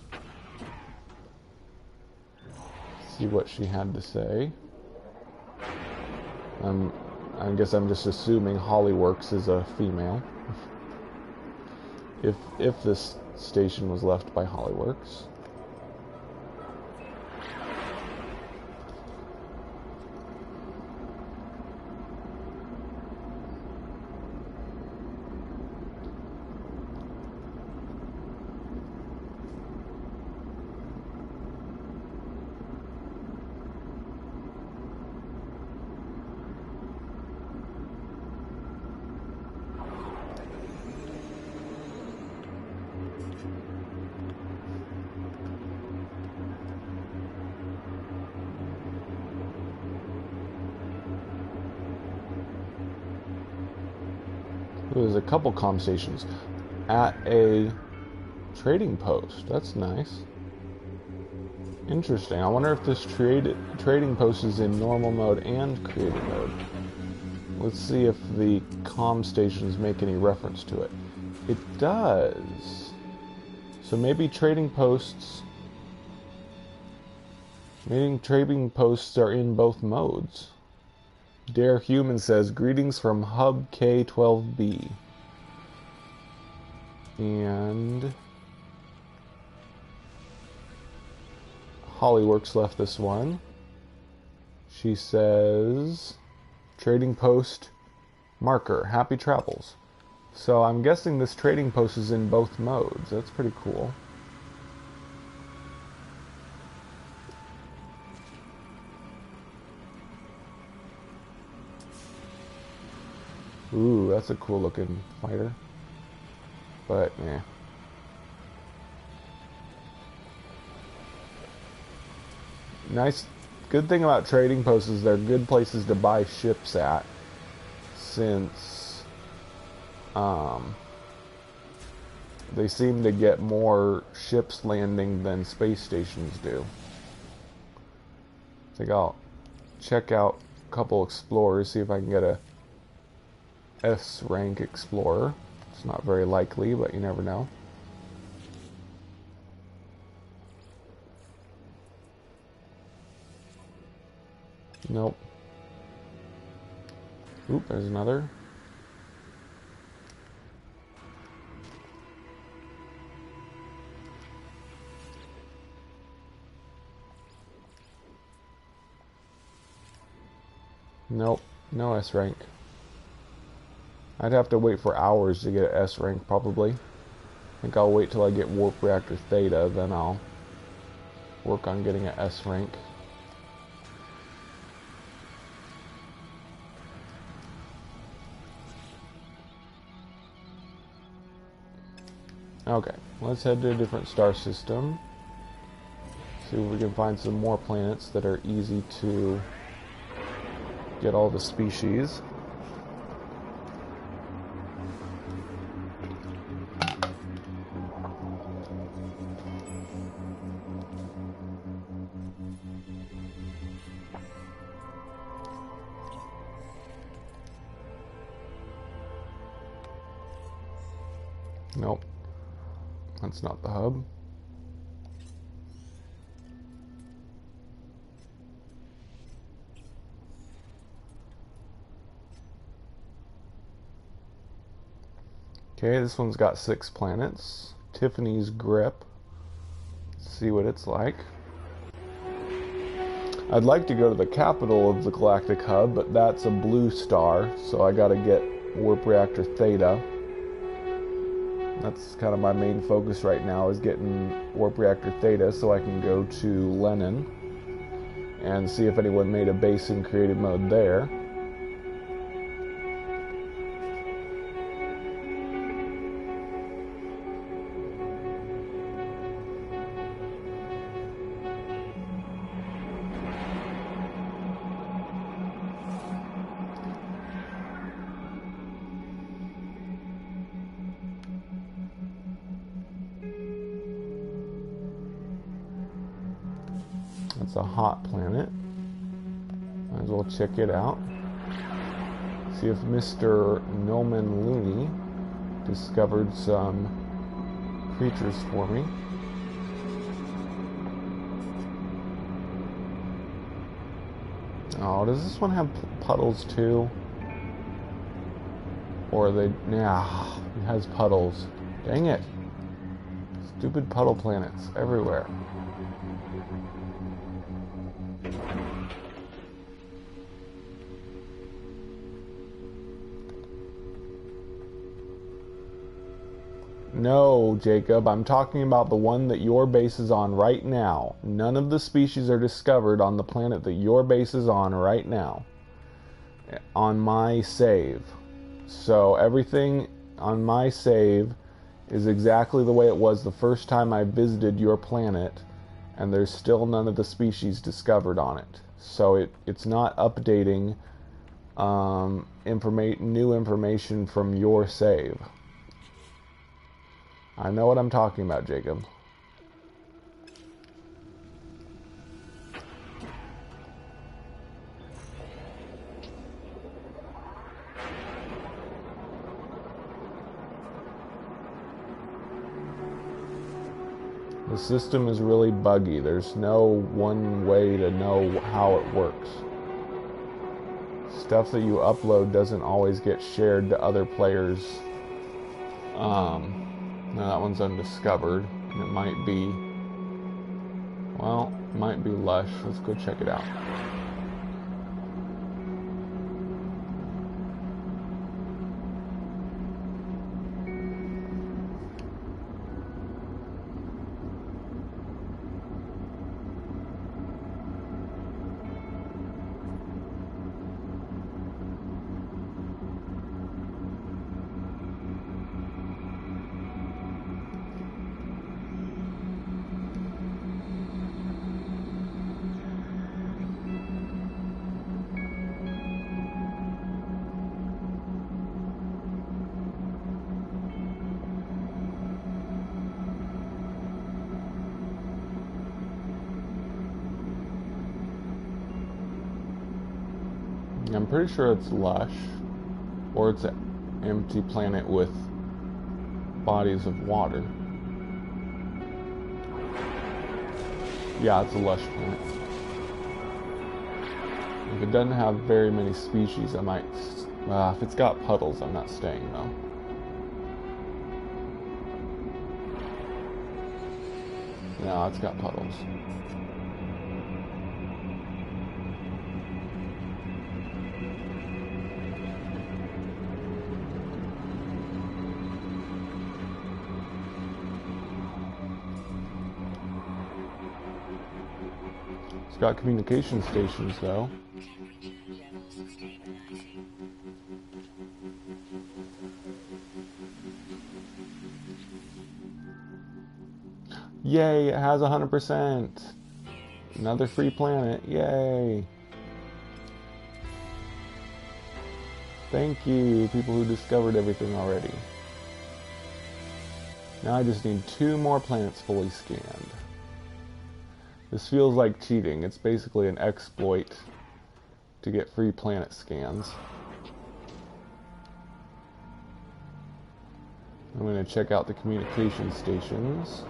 See what she had to say. I guess I'm just assuming Hollyworks is a female. If this station was left by Hollyworks. There's a couple comm stations at a trading post. That's nice. Interesting. I wonder if this trading post is in normal mode and creative mode. Let's see if the comm stations make any reference to it. It does. So maybe trading posts are in both modes. Dare Human says, greetings from Hub K12B. And Hollyworks left this one. She says, trading post marker, happy travels. So I'm guessing this trading post is in both modes. That's pretty cool. Ooh, that's a cool looking fighter. But, yeah. Nice. Good thing about trading posts is they're good places to buy ships at. Since, they seem to get more ships landing than space stations do. I think I'll check out a couple explorers, see if I can get a S rank explorer. It's not very likely, but you never know. Nope. Oop, there's another. Nope, no S rank. I'd have to wait for hours to get an S rank, probably. I think I'll wait till I get Warp Reactor Theta, then I'll work on getting an S rank. Okay, let's head to a different star system. See if we can find some more planets that are easy to get all the species. Nope. That's not the hub. Okay, this one's got 6 planets. Tiffany's Grip. Let's see what it's like. I'd like to go to the capital of the Galactic Hub, but that's a blue star, so I gotta get Warp Reactor Theta. That's kind of my main focus right now, is getting Warp Reactor Theta so I can go to Lenin and see if anyone made a base in creative mode there. That's a hot planet. Might as well check it out. See if Mr. Noman Looney discovered some creatures for me. Oh, does this one have puddles too? Or are they... Yeah, it has puddles. Dang it. Stupid puddle planets everywhere. No, Jacob, I'm talking about the one that your base is on right now. None of the species are discovered on the planet that your base is on right now. On my save. So everything on my save is exactly the way it was the first time I visited your planet, and there's still none of the species discovered on it. So it's not updating new information from your save. I know what I'm talking about, Jacob. The system is really buggy. There's no one way to know how it works. Stuff that you upload doesn't always get shared to other players. No, that one's undiscovered. And it might be... Well, it might be lush. Let's go check it out. I'm pretty sure it's lush, or it's an empty planet with bodies of water. Yeah, it's a lush planet. If it doesn't have very many species, I might... if it's got puddles, I'm not staying, though. No, it's got puddles. It's got communication stations, though. Yay, it has 100%. Another free planet, yay. Thank you, people who discovered everything already. Now I just need 2 more planets fully scanned. This feels like cheating. It's basically an exploit to get free planet scans. I'm going to check out the communication stations.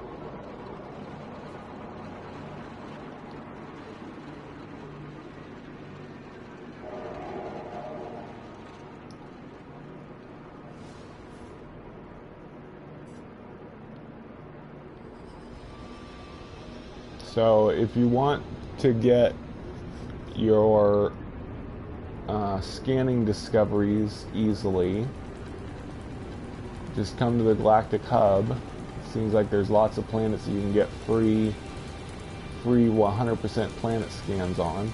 So if you want to get your scanning discoveries easily, just come to the Galactic Hub. It seems like there's lots of planets that you can get free 100% planet scans on.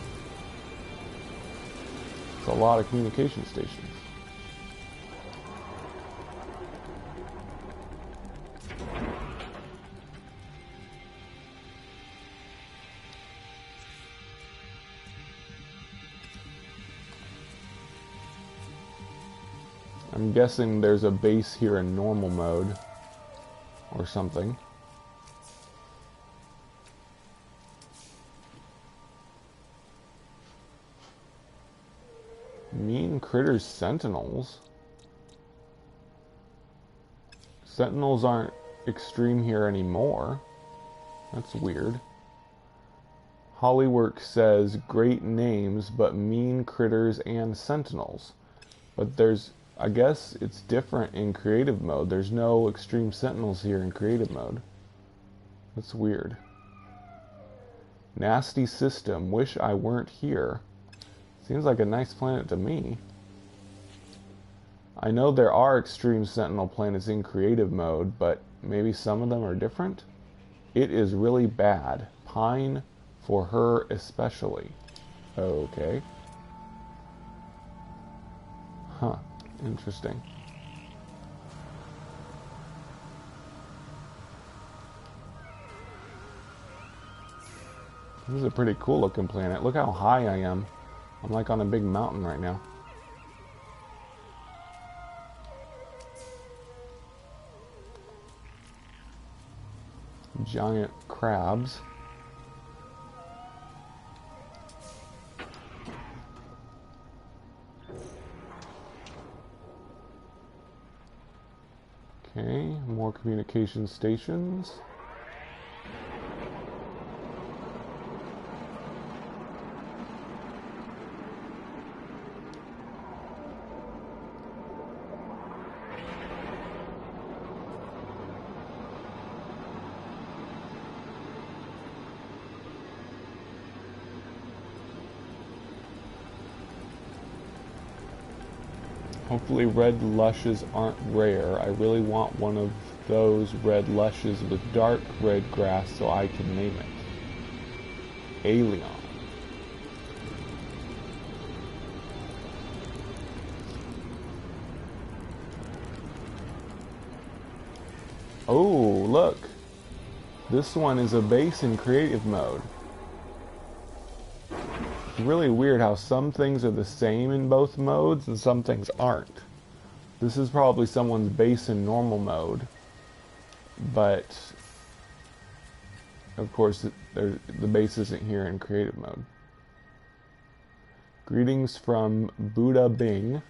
It's a lot of communication stations. I'm guessing there's a base here in normal mode or something. critters sentinels. Sentinels aren't extreme here anymore. That's weird. Hollywork says great names, but mean critters and sentinels. But there's, I guess it's different in creative mode. There's no extreme sentinels here in creative mode. That's weird. Nasty system. Wish I weren't here. Seems like a nice planet to me. I know there are extreme sentinel planets in creative mode, but maybe some of them are different. It is really bad. Pine for her especially. Okay. Huh. Interesting. This is a pretty cool looking planet. Look how high I am. I'm like on a big mountain right now. Giant crabs. Okay, more communication stations. Hopefully red lushes aren't rare. I really want one of those red lushes with dark red grass so I can name it. Alien. Oh, look. This one is a base in creative mode. It's really weird how some things are the same in both modes and some things aren't. This is probably someone's base in normal mode, but of course the base isn't here in creative mode. Greetings from Buddha Bing.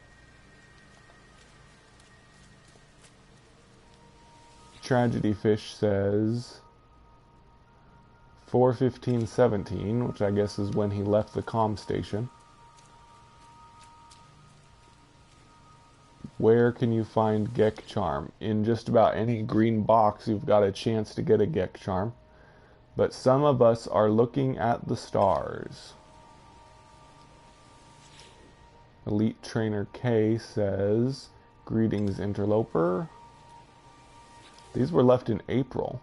Tragedy Fish says 4:15:17, which I guess is when he left the comm station. Where can you find Gek Charm? In just about any green box you've got a chance to get a Gek Charm. But some of us are looking at the stars. Elite Trainer K says, greetings interloper. These were left in April.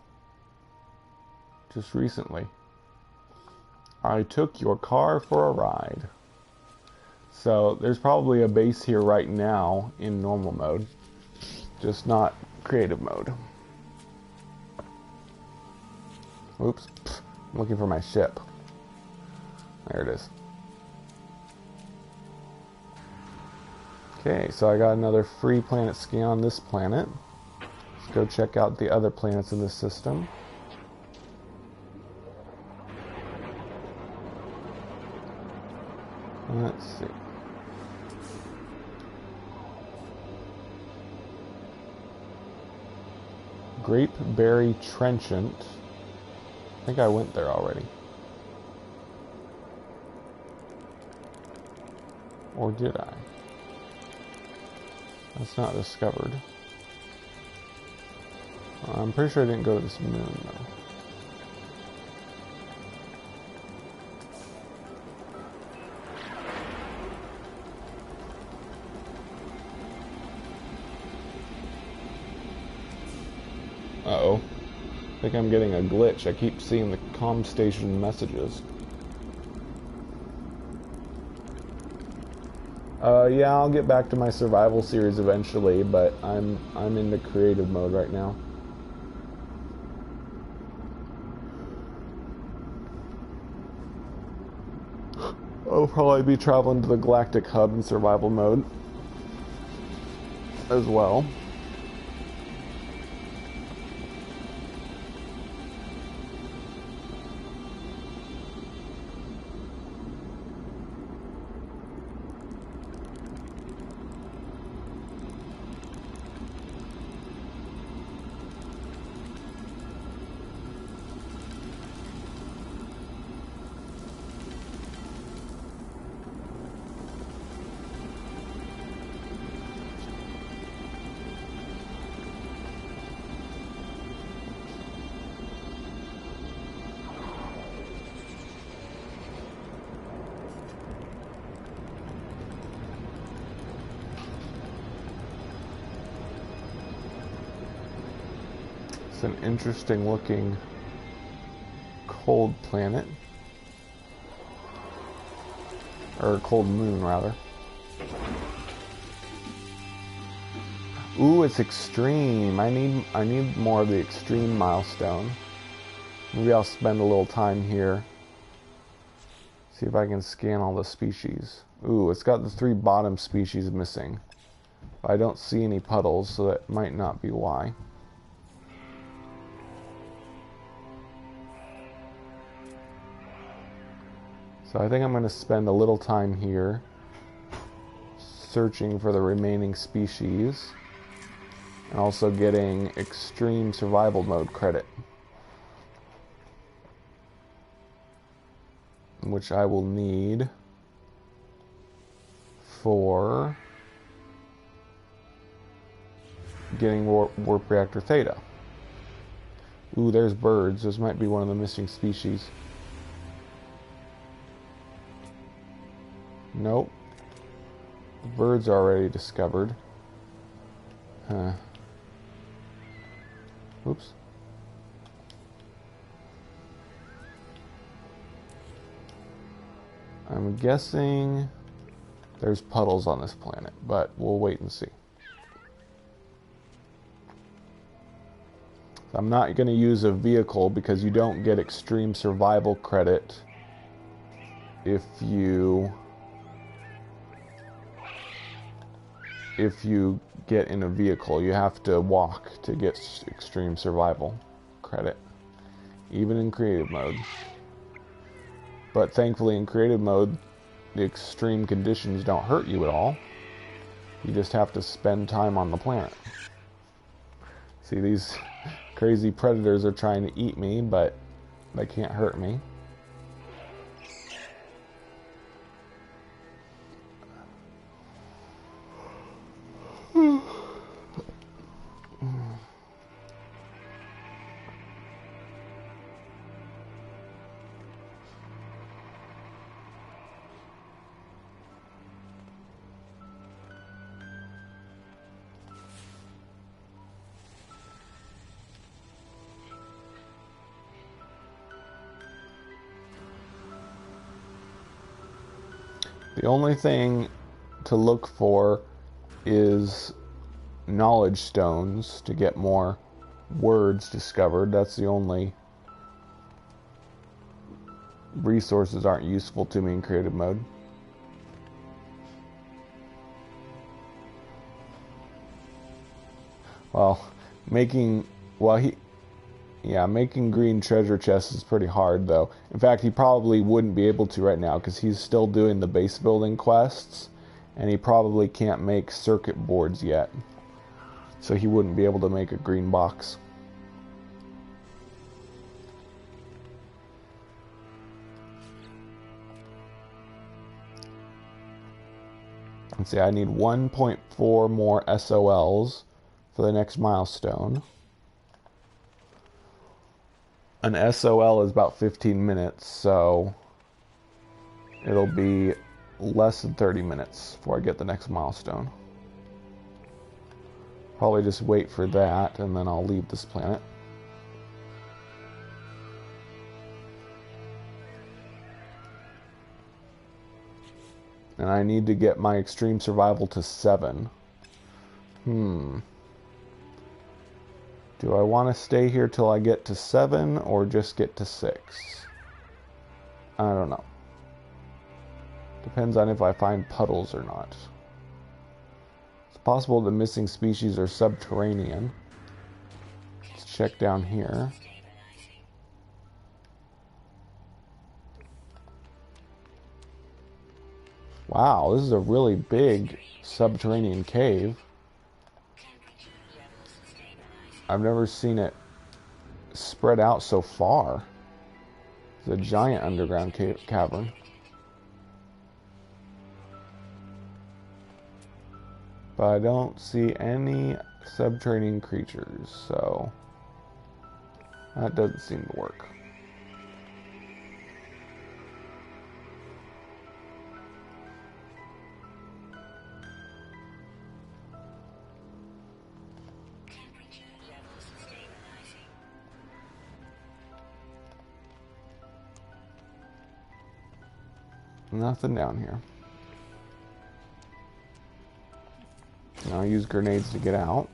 Just recently. I took your car for a ride. So there's probably a base here right now in normal mode, just not creative mode. Oops, I'm looking for my ship. There it is. Okay, so I got another free planet scan on this planet. Let's go check out the other planets in this system. Let's see. Grapeberry Trenchant. I think I went there already. Or did I? That's not discovered. I'm pretty sure I didn't go to this moon though. Uh-oh. I think I'm getting a glitch. I keep seeing the comm station messages. Yeah, I'll get back to my survival series eventually, but I'm into creative mode right now. I'll probably be traveling to the Galactic Hub in survival mode as well. It's an interesting looking cold planet. Or cold moon, rather. Ooh, it's extreme. I need more of the extreme milestone. Maybe I'll spend a little time here. See if I can scan all the species. Ooh, it's got the 3 bottom species missing. I don't see any puddles, so that might not be why. So I think I'm going to spend a little time here searching for the remaining species and also getting extreme survival mode credit, which I will need for getting warp reactor theta. Ooh, there's birds. Those might be one of the missing species. Nope. The birds are already discovered. Huh. Oops. I'm guessing there's puddles on this planet, but we'll wait and see. I'm not going to use a vehicle because you don't get extreme survival credit if you get in a vehicle. You have to walk to get extreme survival credit, even in creative mode. But thankfully in creative mode, the extreme conditions don't hurt you at all. You just have to spend time on the planet. See, these crazy predators are trying to eat me, but they can't hurt me. The only thing to look for is knowledge stones to get more words discovered. That's the only resources aren't useful to me in creative mode. Well, making green treasure chests is pretty hard, though. In fact, he probably wouldn't be able to right now because he's still doing the base building quests, and he probably can't make circuit boards yet. So he wouldn't be able to make a green box. Let's see, I need 1.4 more SOLs for the next milestone. An SOL is about 15 minutes, so it'll be less than 30 minutes before I get the next milestone. Probably just wait for that, and then I'll leave this planet. And I need to get my extreme survival to 7. Do I want to stay here till I get to 7 or just get to 6? I don't know. Depends on if I find puddles or not. It's possible the missing species are subterranean. Let's check down here. Wow, this is a really big subterranean cave. I've never seen it spread out so far. It's a giant underground cavern. But I don't see any subterranean creatures, so that doesn't seem to work. Nothing down here. I'll use grenades to get out.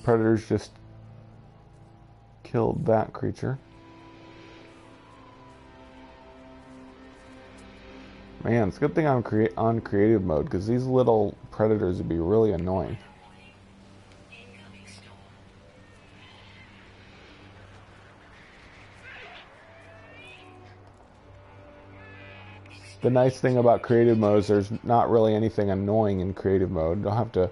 Predators just killed that creature. Man, it's a good thing I'm on creative mode, because these little predators would be really annoying. The nice thing about creative mode is there's not really anything annoying in creative mode. You don't have to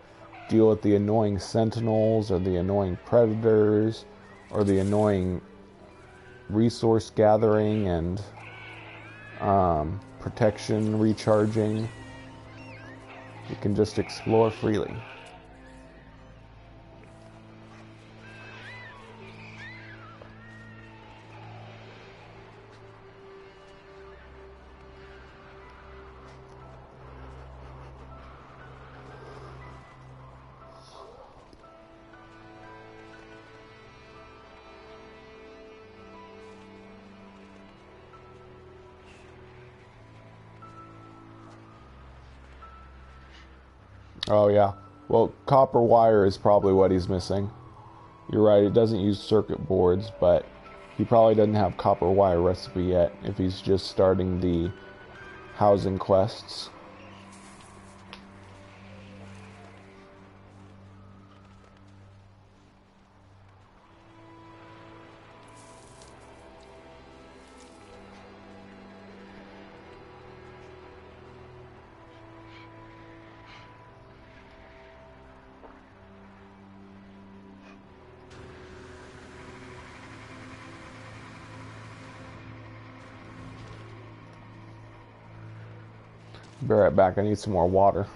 deal with the annoying sentinels or the annoying predators or the annoying resource gathering and protection recharging. You can just explore freely. Oh yeah, well, copper wire is probably what he's missing. You're right, it doesn't use circuit boards, but he probably doesn't have copper wire recipe yet if he's just starting the housing quests. Be right back, I need some more water.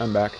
I'm back.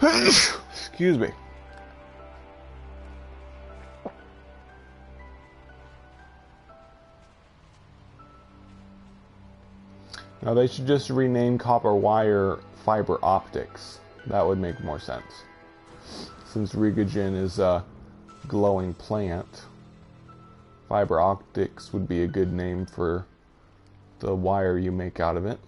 Excuse me. Now they should just rename copper wire fiber optics. That would make more sense. Since Rigogen is a glowing plant, fiber optics would be a good name for the wire you make out of it.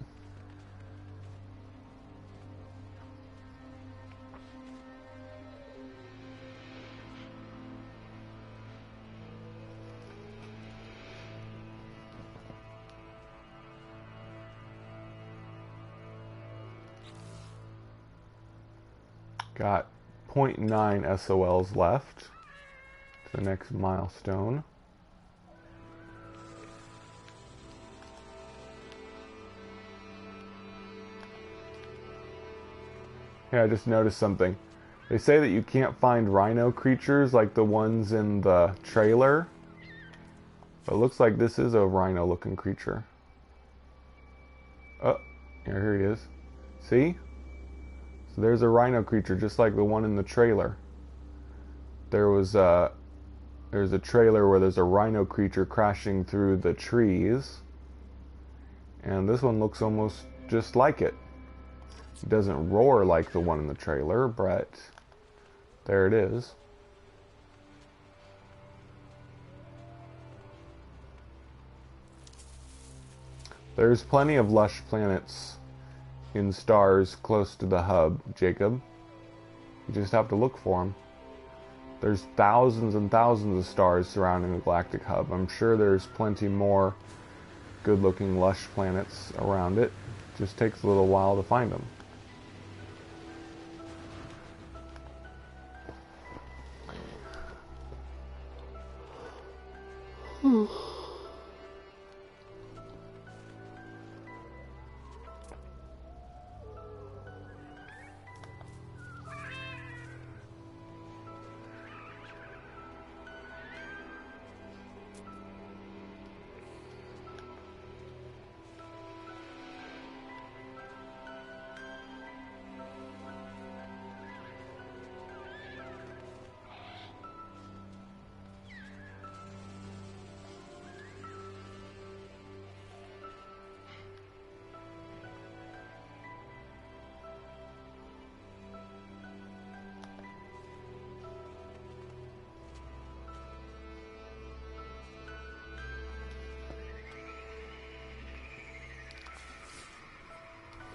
Got 0.9 SOLs left to the next milestone. Yeah, I just noticed something. They say that you can't find rhino creatures like the ones in the trailer. But it looks like this is a rhino looking creature. Oh, here he is. See? So there's a rhino creature just like the one in the trailer. There's a trailer where there's a rhino creature crashing through the trees. And this one looks almost just like it. It doesn't roar like the one in the trailer, but there it is. There's plenty of lush planets in stars close to the hub, Jacob. You just have to look for them. There's thousands and thousands of stars surrounding the Galactic Hub. I'm sure there's plenty more good-looking lush planets around it. Just takes a little while to find them.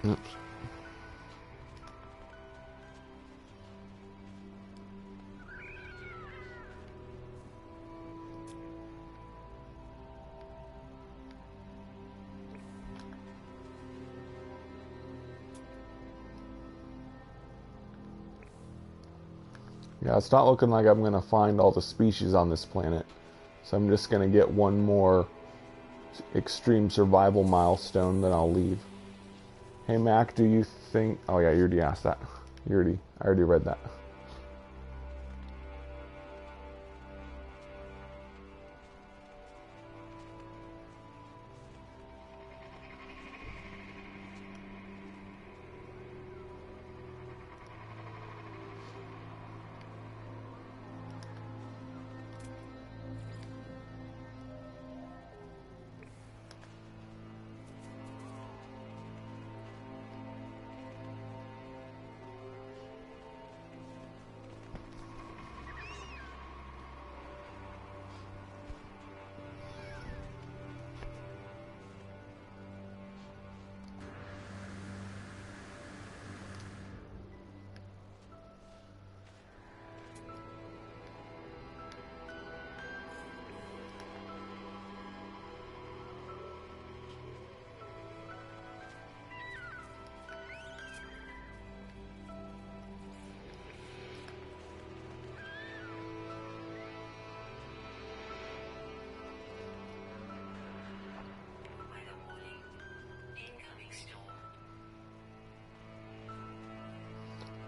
Oops. Yeah, it's not looking like I'm going to find all the species on this planet. So I'm just going to get one more extreme survival milestone, then I'll leave. Hey Mac, do you think... Oh yeah, you already asked that. I already read that.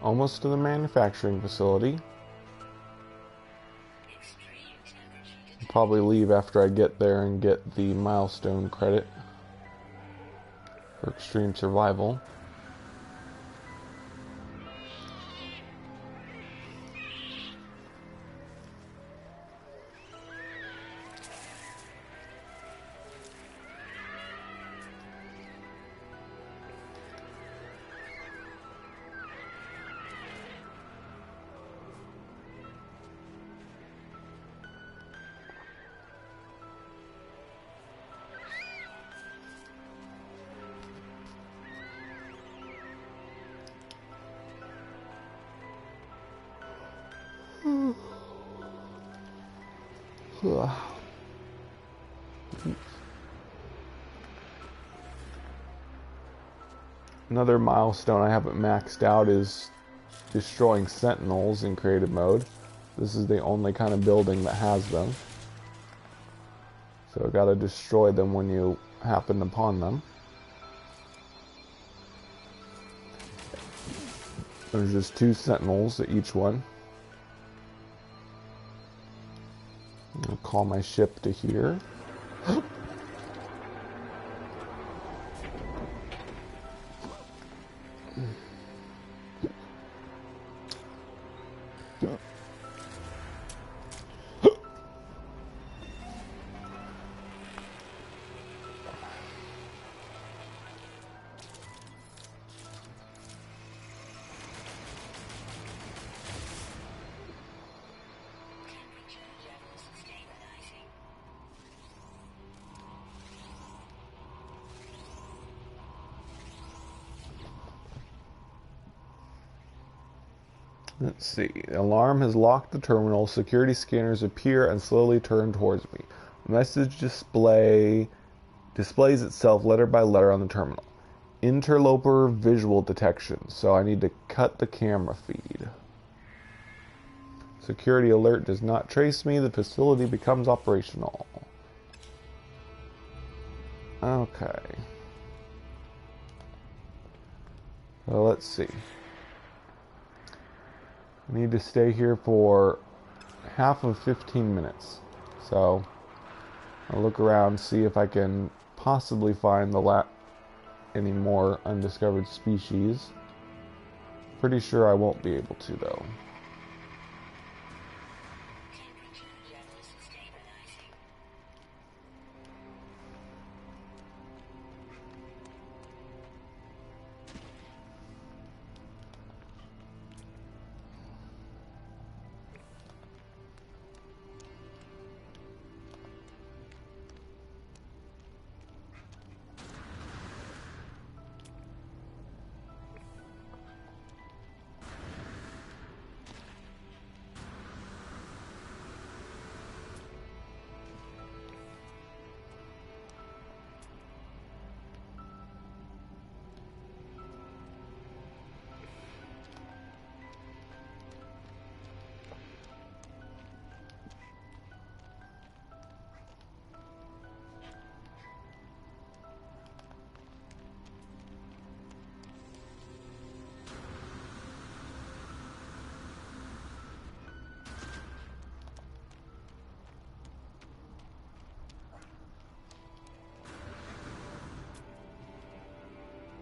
Almost to the manufacturing facility. I'll probably leave after I get there and get the milestone credit for extreme survival. Another milestone I haven't maxed out is destroying sentinels in creative mode. This is the only kind of building that has them. So I gotta destroy them when you happen upon them. There's just 2 sentinels at each one. I'll call my ship to here. Let's see. The alarm has locked the terminal. Security scanners appear and slowly turn towards me. The message displays itself letter by letter on the terminal. Interloper visual detection. So I need to cut the camera feed. Security alert does not trace me. The facility becomes operational. Okay. Well, let's see. I need to stay here for half of 15 minutes. So I'll look around, see if I can possibly find any more undiscovered species. Pretty sure I won't be able to, though.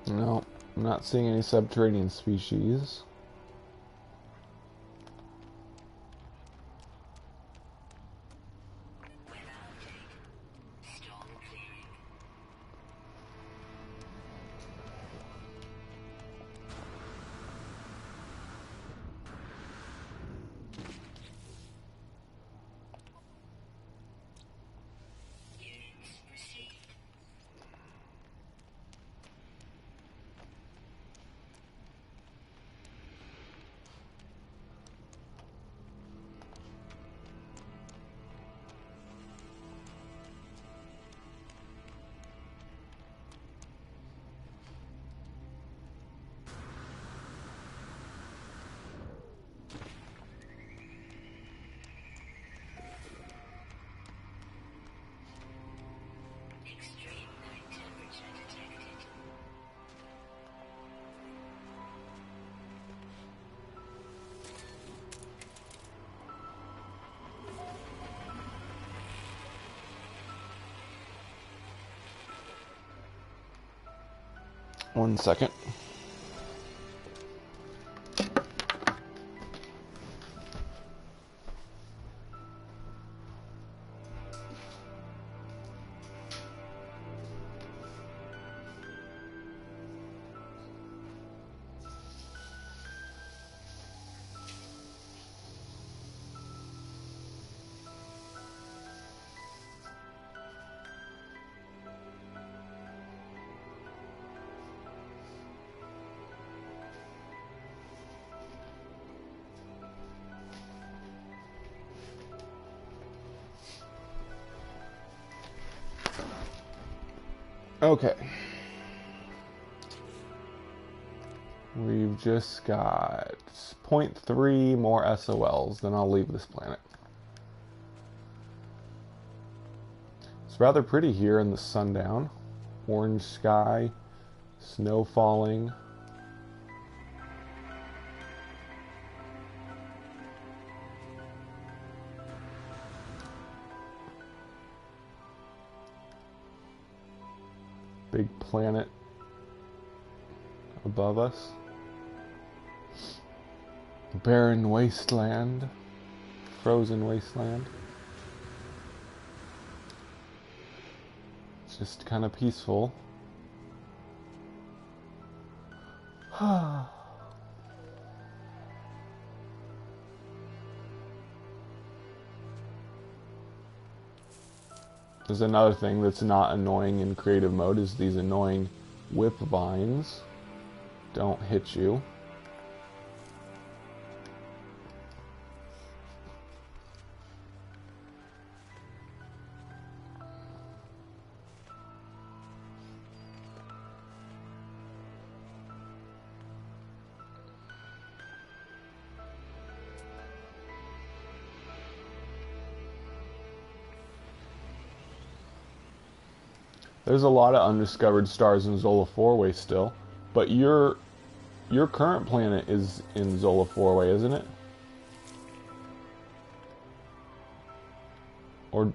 No, I'm not seeing any subterranean species. One second. Okay. We've just got 0.3 more SOLs, then I'll leave this planet. It's rather pretty here in the sundown. Orange sky, snow falling. Big planet above us. Barren wasteland. Frozen wasteland. It's just kind of peaceful. There's another thing that's not annoying in creative mode is these annoying whip vines don't hit you. There's a lot of undiscovered stars in Zola 4-way still, but your current planet is in Zola 4-way, isn't it? Or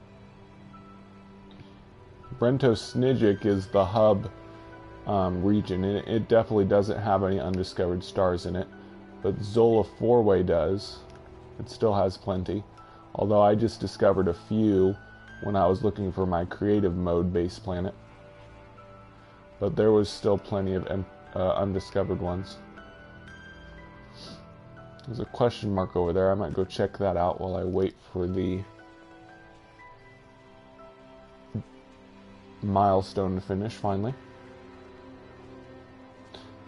Brento Snidgic is the hub region, and it definitely doesn't have any undiscovered stars in it, but Zola 4-way does. It still has plenty, although I just discovered a few when I was looking for my creative mode base planet. But there was still plenty of undiscovered ones. There's a question mark over there. I might go check that out while I wait for the milestone to finish finally.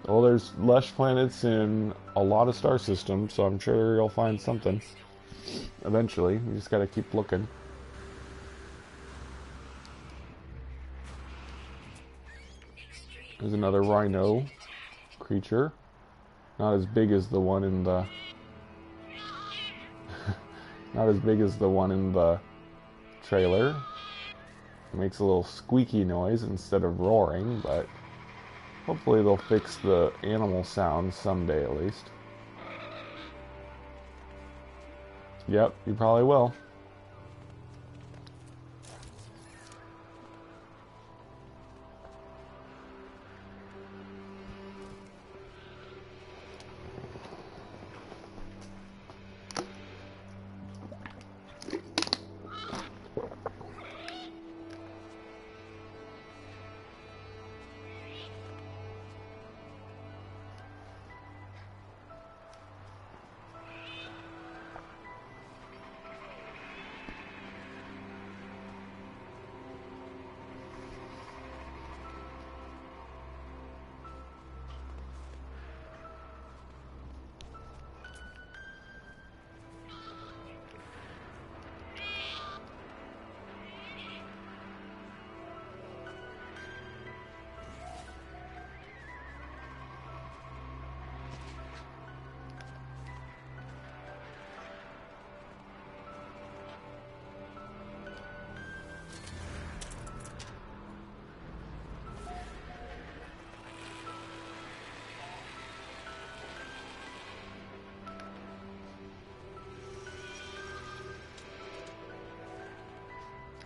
Well, there's lush planets in a lot of star systems, so I'm sure you'll find something eventually. You just gotta keep looking. There's another rhino creature. Not as big as the one in the not as big as the one in the trailer. It makes a little squeaky noise instead of roaring, but hopefully they'll fix the animal sound someday at least. Yep, you probably will.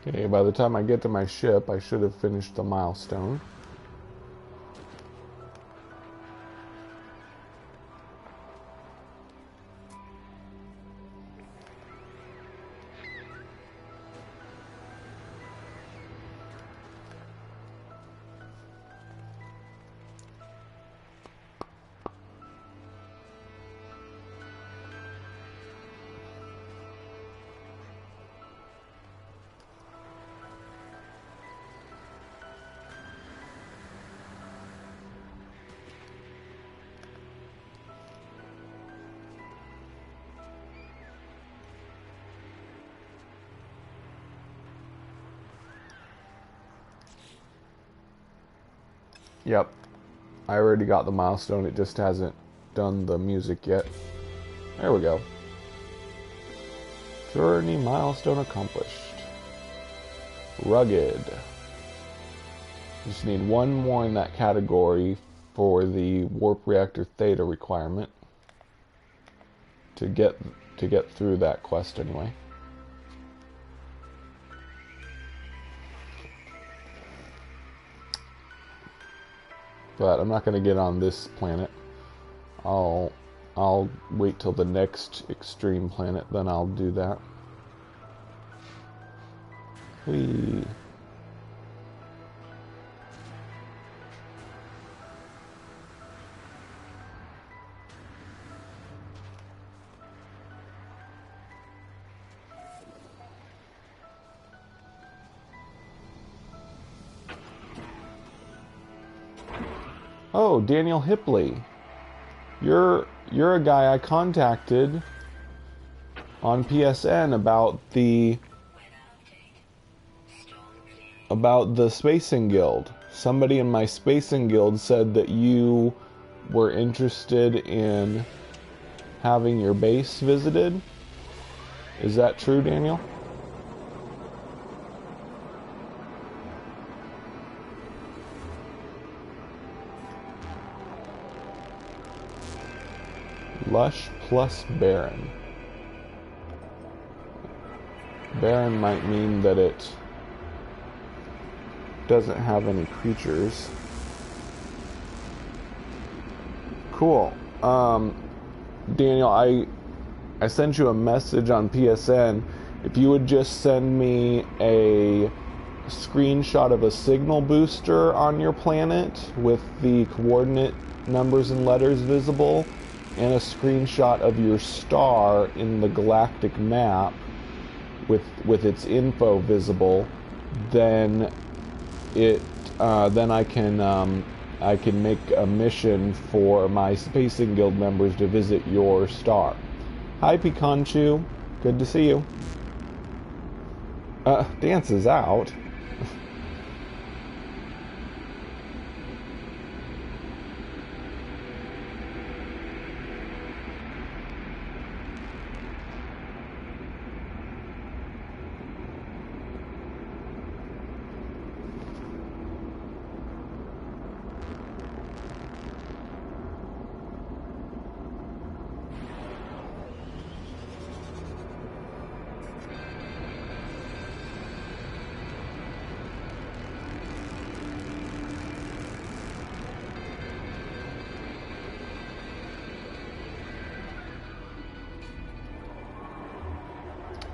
Okay, by the time I get to my ship, I should have finished the milestone. Yep. I already got the milestone, it just hasn't done the music yet. There we go. Journey milestone accomplished. Rugged. Just need one more in that category for the warp reactor theta requirement to get through that quest anyway. But I'm not going to get on this planet. I'll wait till the next extreme planet, then I'll do that. Whee. Oh, Daniel Hipley. You're a guy I contacted on PSN about the Spacing Guild. Somebody in my Spacing Guild said that you were interested in having your base visited. Is that true, Daniel? Lush plus barren. Barren might mean that it doesn't have any creatures. Cool. Daniel, I sent you a message on PSN. If you would just send me a screenshot of a signal booster on your planet with the coordinate numbers and letters visible, and a screenshot of your star in the galactic map with its info visible, then I can make a mission for my Spacing Guild members to visit your star. Hi, Pikanchu. Good to see you. Dance is out.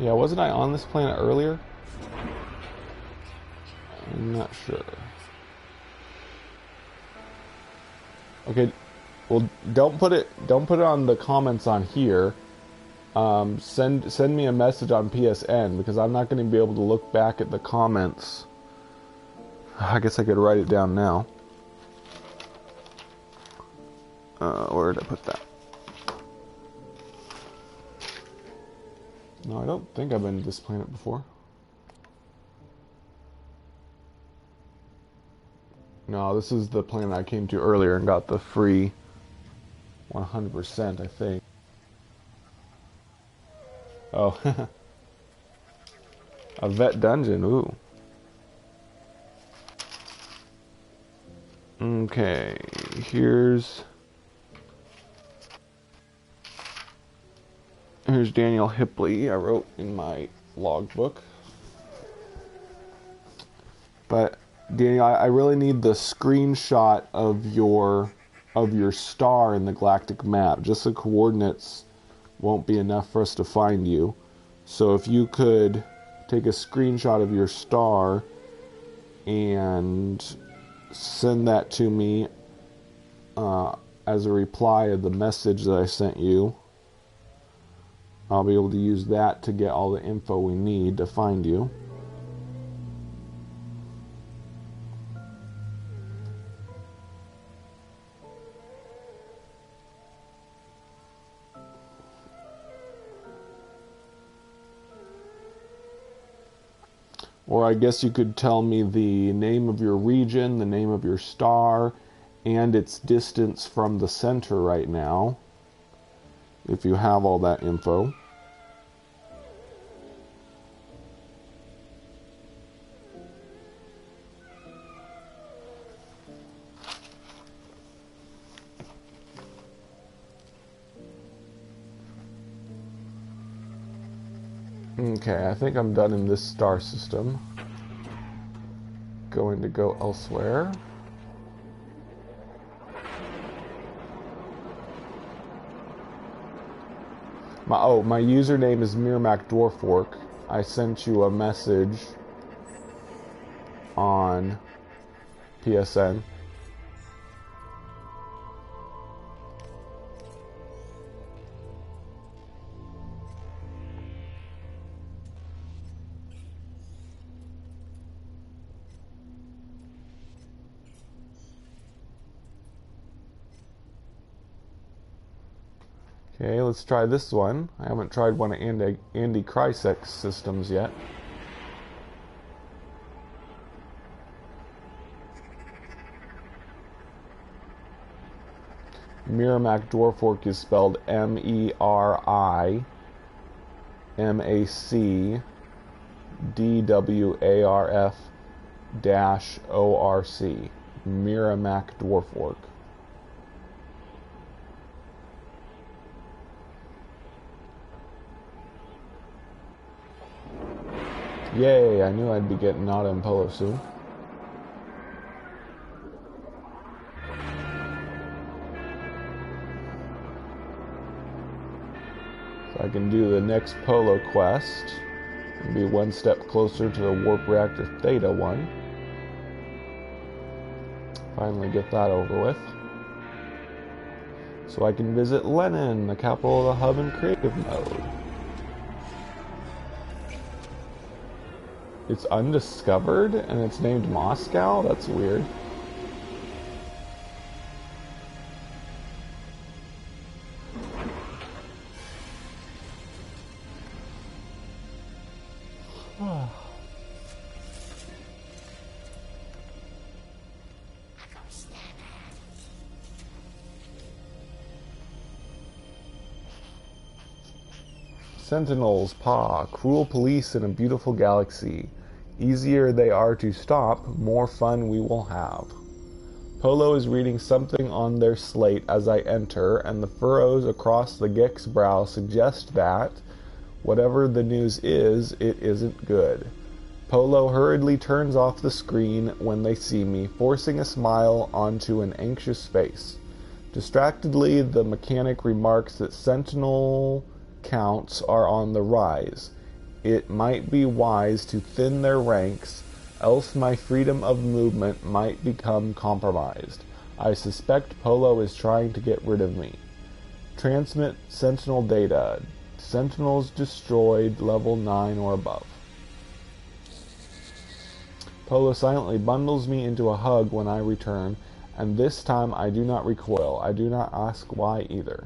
Yeah, wasn't I on this planet earlier? I'm not sure. Okay, well, don't put it on the comments on here. Send me a message on PSN, because I'm not going to be able to look back at the comments. I guess I could write it down now. Where did I put that? No, I don't think I've been to this planet before. No, this is the planet I came to earlier and got the free 100%, I think. Oh, a vet dungeon, ooh. Okay, here's Daniel Hipley, I wrote in my logbook. But Daniel, I really need the screenshot of your star in the galactic map. Just the coordinates won't be enough for us to find you. So if you could take a screenshot of your star and send that to me as a reply of the message that I sent you, I'll be able to use that to get all the info we need to find you. Or I guess you could tell me the name of your region, the name of your star, and its distance from the center right now, if you have all that info. Okay, I think I'm done in this star system. Going to go elsewhere. My username is Merimacdwarf-orc. I sent you a message on PSN. Okay, let's try this one. I haven't tried one of Andy Krysek's systems yet. Merimacdwarf-orc is spelled Merimacdwarf-orc. Merimacdwarf-orc. Yay, I knew I'd be getting Nada and Polo soon. So I can do the next Polo quest and be one step closer to the Warp Reactor Theta one. Finally get that over with. So I can visit Lenin, the capital of the hub in creative mode. It's undiscovered, and it's named Moscow? That's weird. Sentinels, cruel police in a beautiful galaxy. Easier they are to stop, more fun we will have. Polo is reading something on their slate as I enter, and the furrows across the geek's brow suggest that, whatever the news is, it isn't good. Polo hurriedly turns off the screen when they see me, forcing a smile onto an anxious face. Distractedly, the mechanic remarks that Sentinel counts are on the rise. It might be wise to thin their ranks, else my freedom of movement might become compromised. I suspect Polo is trying to get rid of me. Transmit Sentinel data. Sentinels destroyed, level 9 or above. Polo silently bundles me into a hug when I return, and this time I do not recoil. I do not ask why either.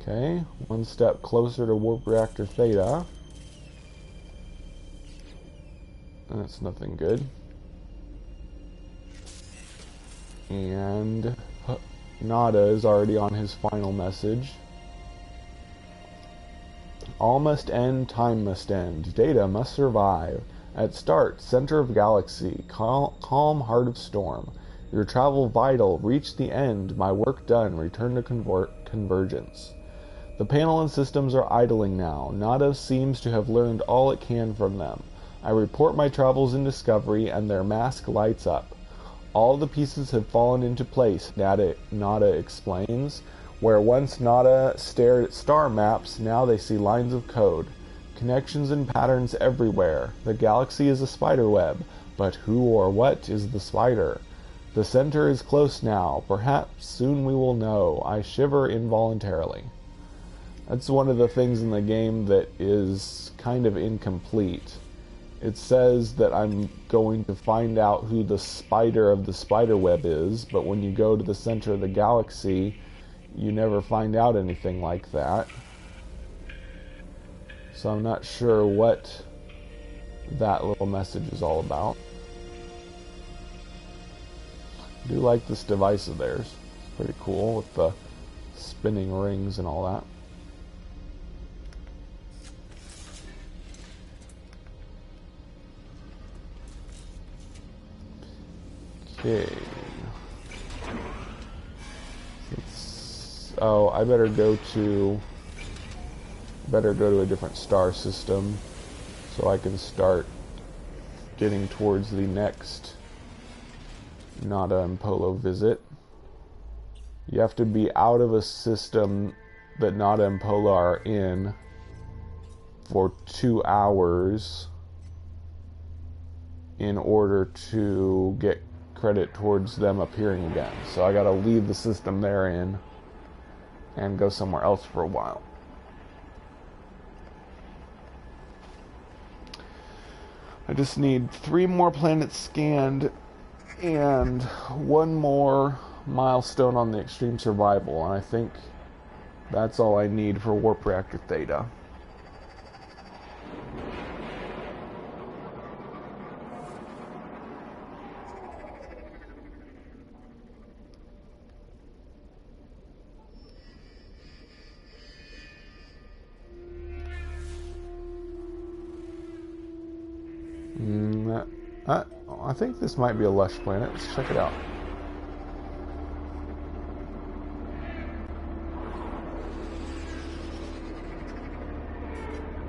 Okay, one step closer to Warp Reactor Theta. That's nothing good. And Nada is already on his final message. All must end, time must end. Data must survive. At start, center of galaxy, calm heart of storm. Your travel vital, reach the end, my work done, return to convergence. The panel and systems are idling now. Nada seems to have learned all it can from them. I report my travels in Discovery, and their mask lights up. All the pieces have fallen into place, Nada explains. Where once Nada stared at star maps, now they see lines of code. Connections and patterns everywhere. The galaxy is a spider web, but who or what is the spider? The center is close now. Perhaps soon we will know. I shiver involuntarily. That's one of the things in the game that is kind of incomplete. It says that I'm going to find out who the spider of the spider web is, but when you go to the center of the galaxy, you never find out anything like that. So I'm not sure what that little message is all about. do like this device of theirs. It's pretty cool with the spinning rings and all that. Okay. Oh, I better go to a different star system so I can start getting towards the next Nada and Polo visit. You have to be out of a system that Nada and Polo are in for 2 hours in order to get credit towards them appearing again. So I gotta leave the system they're in and go somewhere else for a while. I just need 3 more planets scanned and 1 more milestone on the extreme survival, and I think that's all I need for Warp Reactor Theta. I think this might be a lush planet. Let's check it out.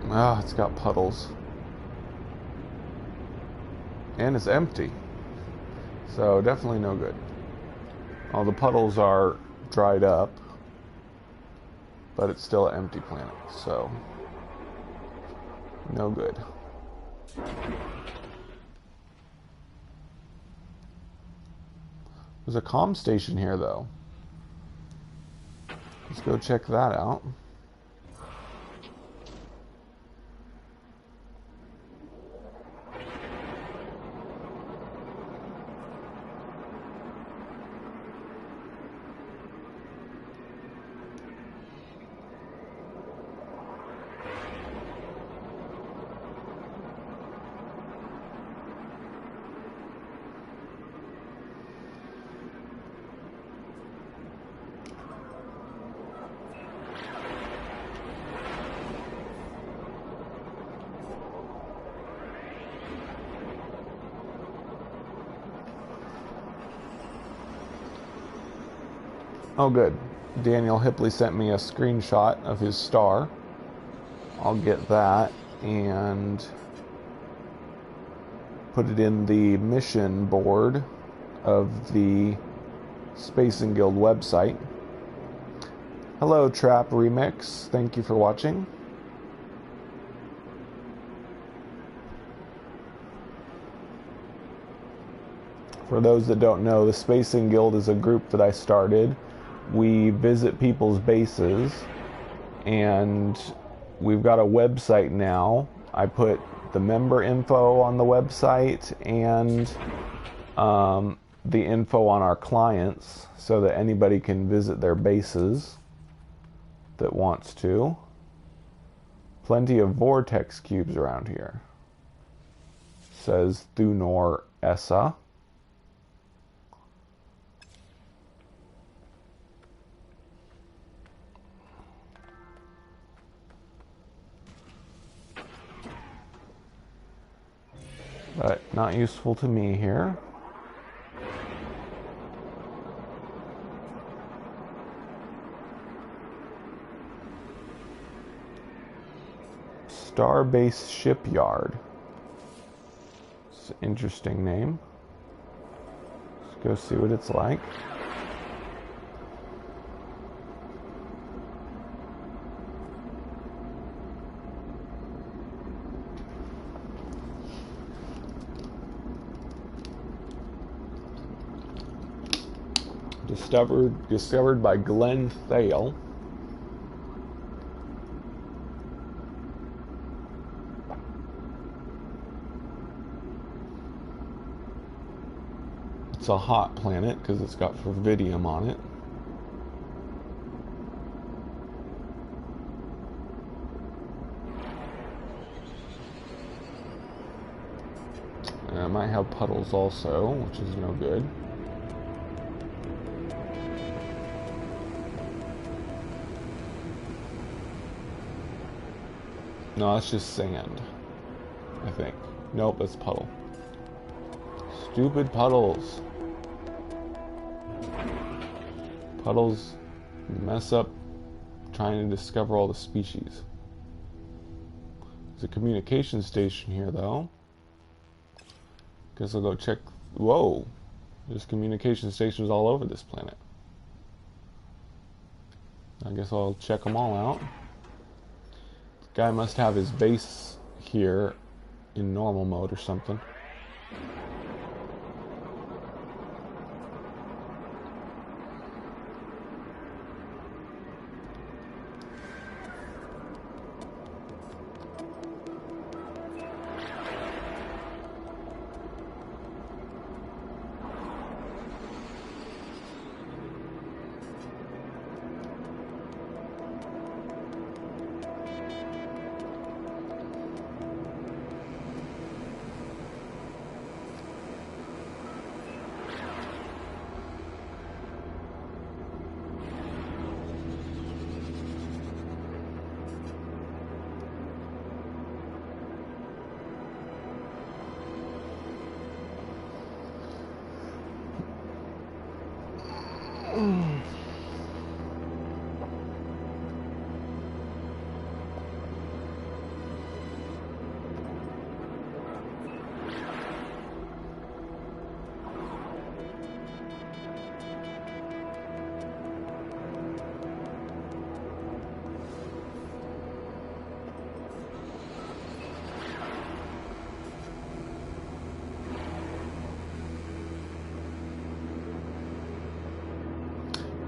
Ah, it's got puddles. And it's empty. So definitely no good. All the puddles are dried up, but it's still an empty planet, so no good. There's a comm station here, though. Let's go check that out. Oh, good. Daniel Hipley sent me a screenshot of his star. I'll get that and put it in the mission board of the Space and Guild website. Hello, Trap Remix. Thank you for watching. For those that don't know, the Space and Guild is a group that I started. We visit people's bases, and we've got a website now. I put the member info on the website and the info on our clients so that anybody can visit their bases that wants to. Plenty of vortex cubes around here, says Thunor Essa. But not useful to me here. Starbase Shipyard. It's an interesting name. Let's go see what it's like. Discovered by Glenn Thale. It's a hot planet because it's got Fervidium on it. And it might have puddles also, which is no good. No, that's just sand, I think. Nope, that's puddle. Stupid puddles. Puddles mess up trying to discover all the species. There's a communication station here, though. Guess I'll go check. Whoa! There's communication stations all over this planet. I guess I'll check them all out. This guy must have his base here in normal mode or something.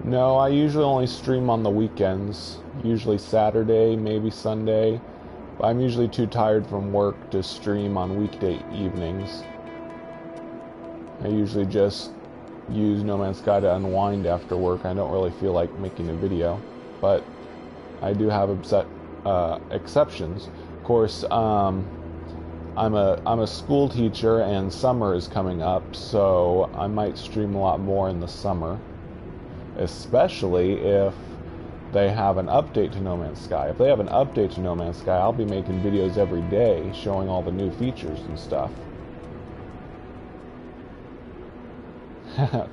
No, I usually only stream on the weekends. Usually Saturday, maybe Sunday. But I'm usually too tired from work to stream on weekday evenings. I usually just use No Man's Sky to unwind after work. I don't really feel like making a video. But I do have exceptions. Of course, I'm a school teacher and summer is coming up, so I might stream a lot more in the summer. Especially if they have an update to No Man's Sky. If they have an update to No Man's Sky, I'll be making videos every day showing all the new features and stuff.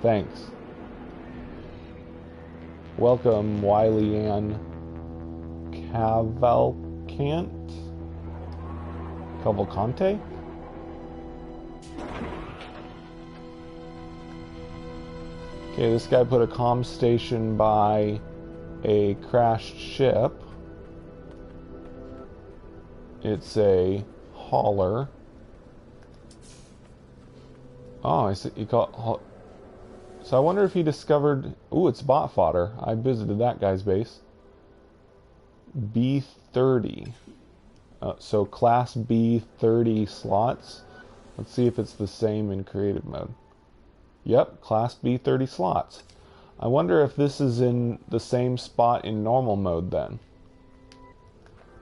Thanks. Welcome, Wiley Ann Cavalcante? Okay, this guy put a comm station by a crashed ship. It's a hauler. Oh, I see. He called. So I wonder if he discovered. Ooh, it's bot fodder. I visited that guy's base. B30. So class B 30 slots. Let's see if it's the same in creative mode. Yep, class B 30 slots. I wonder if this is in the same spot in normal mode then.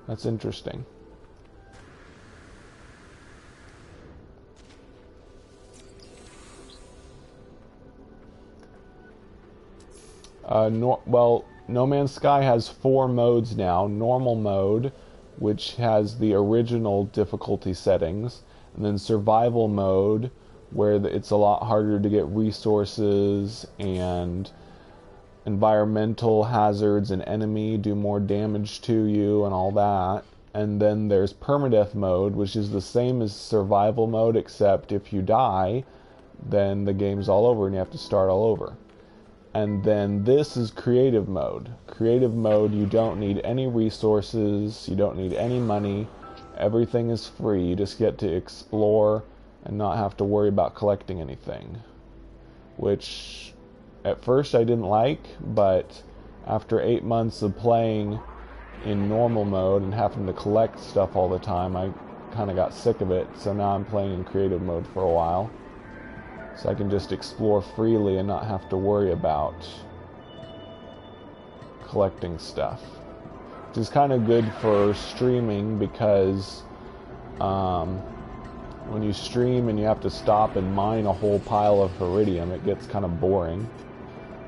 That's interesting. Well, No Man's Sky has 4 modes now. Normal mode, which has the original difficulty settings, and then survival mode, where it's a lot harder to get resources and environmental hazards and enemy do more damage to you and all that. And then there's permadeath mode, which is the same as survival mode, except if you die, then the game's all over and you have to start all over. And then this is creative mode. Creative mode, you don't need any resources, you don't need any money, everything is free, you just get to explore and not have to worry about collecting anything. Which, at first I didn't like, but after 8 months of playing in normal mode and having to collect stuff all the time, I kind of got sick of it, so now I'm playing in creative mode for a while. So I can just explore freely and not have to worry about collecting stuff. Which is kind of good for streaming because when you stream and you have to stop and mine a whole pile of iridium, it gets kind of boring.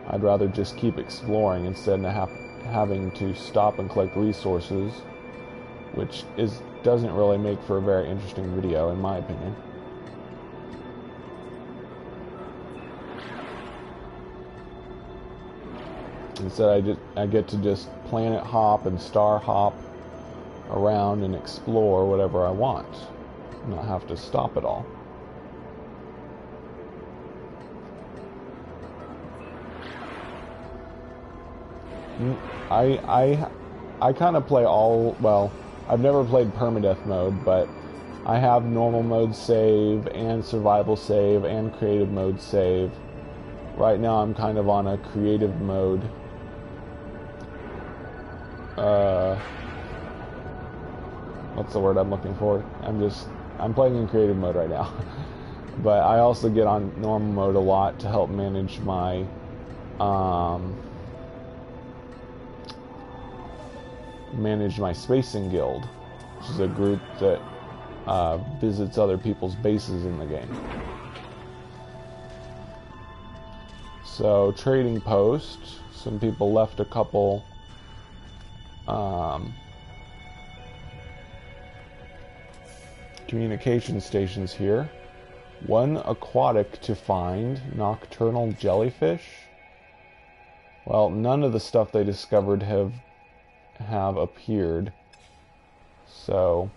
I'd rather just keep exploring instead of having to stop and collect resources which doesn't really make for a very interesting video, in my opinion. Instead, I get to just planet hop and star hop around and explore whatever I want, not have to stop at all. I kind of play all, well, I've never played permadeath mode, but I have normal mode save and survival save and creative mode save. Right now I'm kind of on a creative mode. What's the word I'm looking for? I'm playing in creative mode right now. But I also get on normal mode a lot to help manage my spacing guild, which is a group that visits other people's bases in the game. So, trading post. Some people left a couple communication stations here. One aquatic to find, nocturnal jellyfish. Well, none of the stuff they discovered have appeared, so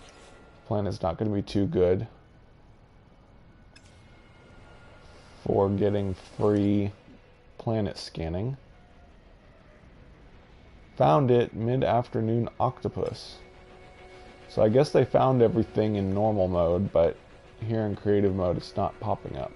the planet's not going to be too good for getting free planet scanning. Found it, mid-afternoon octopus. So I guess they found everything in normal mode, but here in creative mode it's not popping up.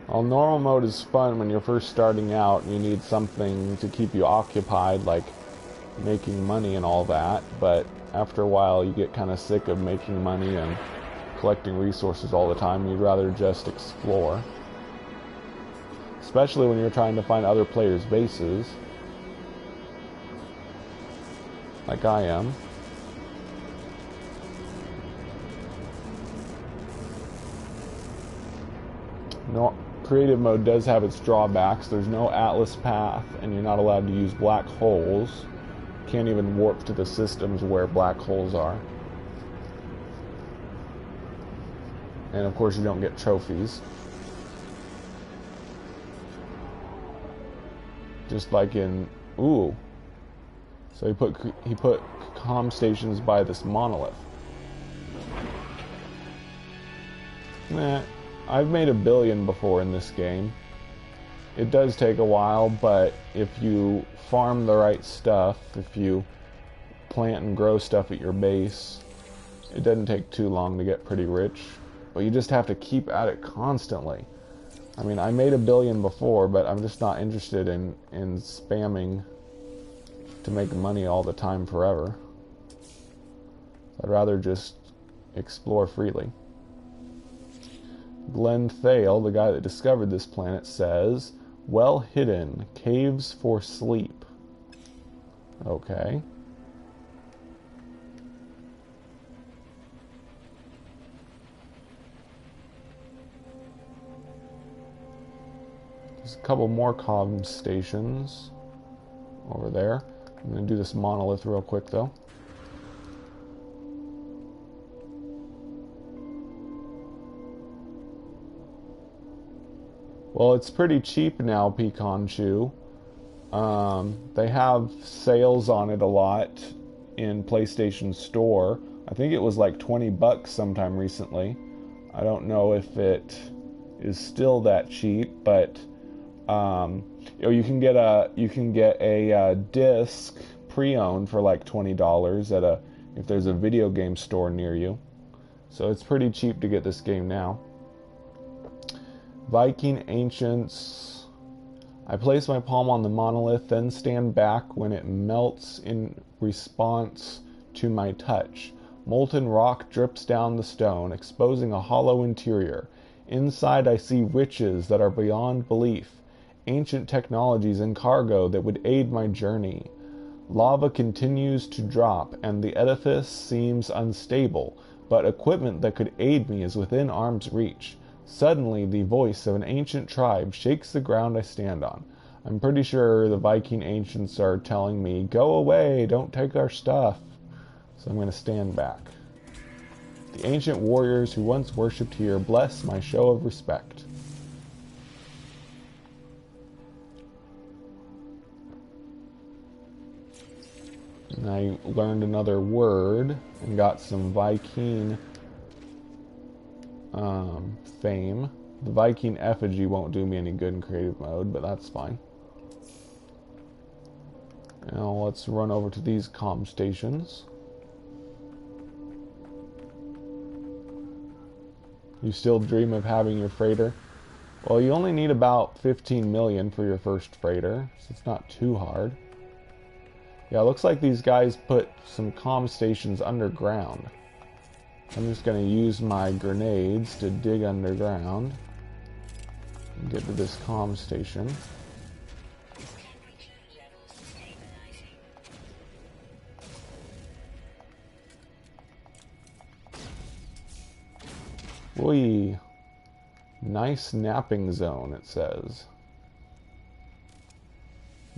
Well, normal mode is fun when you're first starting out and you need something to keep you occupied, like making money and all that, but after a while you get kind of sick of making money and collecting resources all the time. You'd rather just explore. Especially when you're trying to find other players' bases, like I am. No, creative mode does have its drawbacks. There's no atlas path, and you're not allowed to use black holes. Can't even warp to the systems where black holes are. And of course you don't get trophies. Just like in, ooh. So he put comm stations by this monolith. Nah, I've made $1 billion before in this game. It does take a while, but if you farm the right stuff, if you plant and grow stuff at your base, it doesn't take too long to get pretty rich. But you just have to keep at it constantly. I mean, I made $1 billion before, but I'm just not interested in spamming to make money all the time forever. I'd rather just explore freely. Glenn Thale, the guy that discovered this planet, says, well hidden, caves for sleep. Okay. There's a couple more comm stations over there. I'm going to do this monolith real quick, though. Well, it's pretty cheap now, Pecan Chew. They have sales on it a lot in PlayStation Store. I think it was like $20 sometime recently. I don't know if it is still that cheap, but you can get a disc pre-owned for like $20 if there's a video game store near you. So it's pretty cheap to get this game now. Viking Ancients. I place my palm on the monolith, then stand back when it melts in response to my touch. Molten rock drips down the stone, exposing a hollow interior. Inside I see riches that are beyond belief, ancient technologies and cargo that would aid my journey. Lava continues to drop, and the edifice seems unstable, but equipment that could aid me is within arm's reach. Suddenly, the voice of an ancient tribe shakes the ground I stand on. I'm pretty sure the Viking ancients are telling me, "Go away, don't take our stuff." So I'm going to stand back. The ancient warriors who once worshipped here bless my show of respect. And I learned another word and got some Viking fame. The Viking effigy won't do me any good in creative mode, but that's fine. Now let's run over to these comm stations. You still dream of having your freighter? Well, you only need about 15 million for your first freighter, so it's not too hard. Yeah, it looks like these guys put some comm stations underground. I'm just going to use my grenades to dig underground and get to this comm station. Whee! Nice napping zone, it says.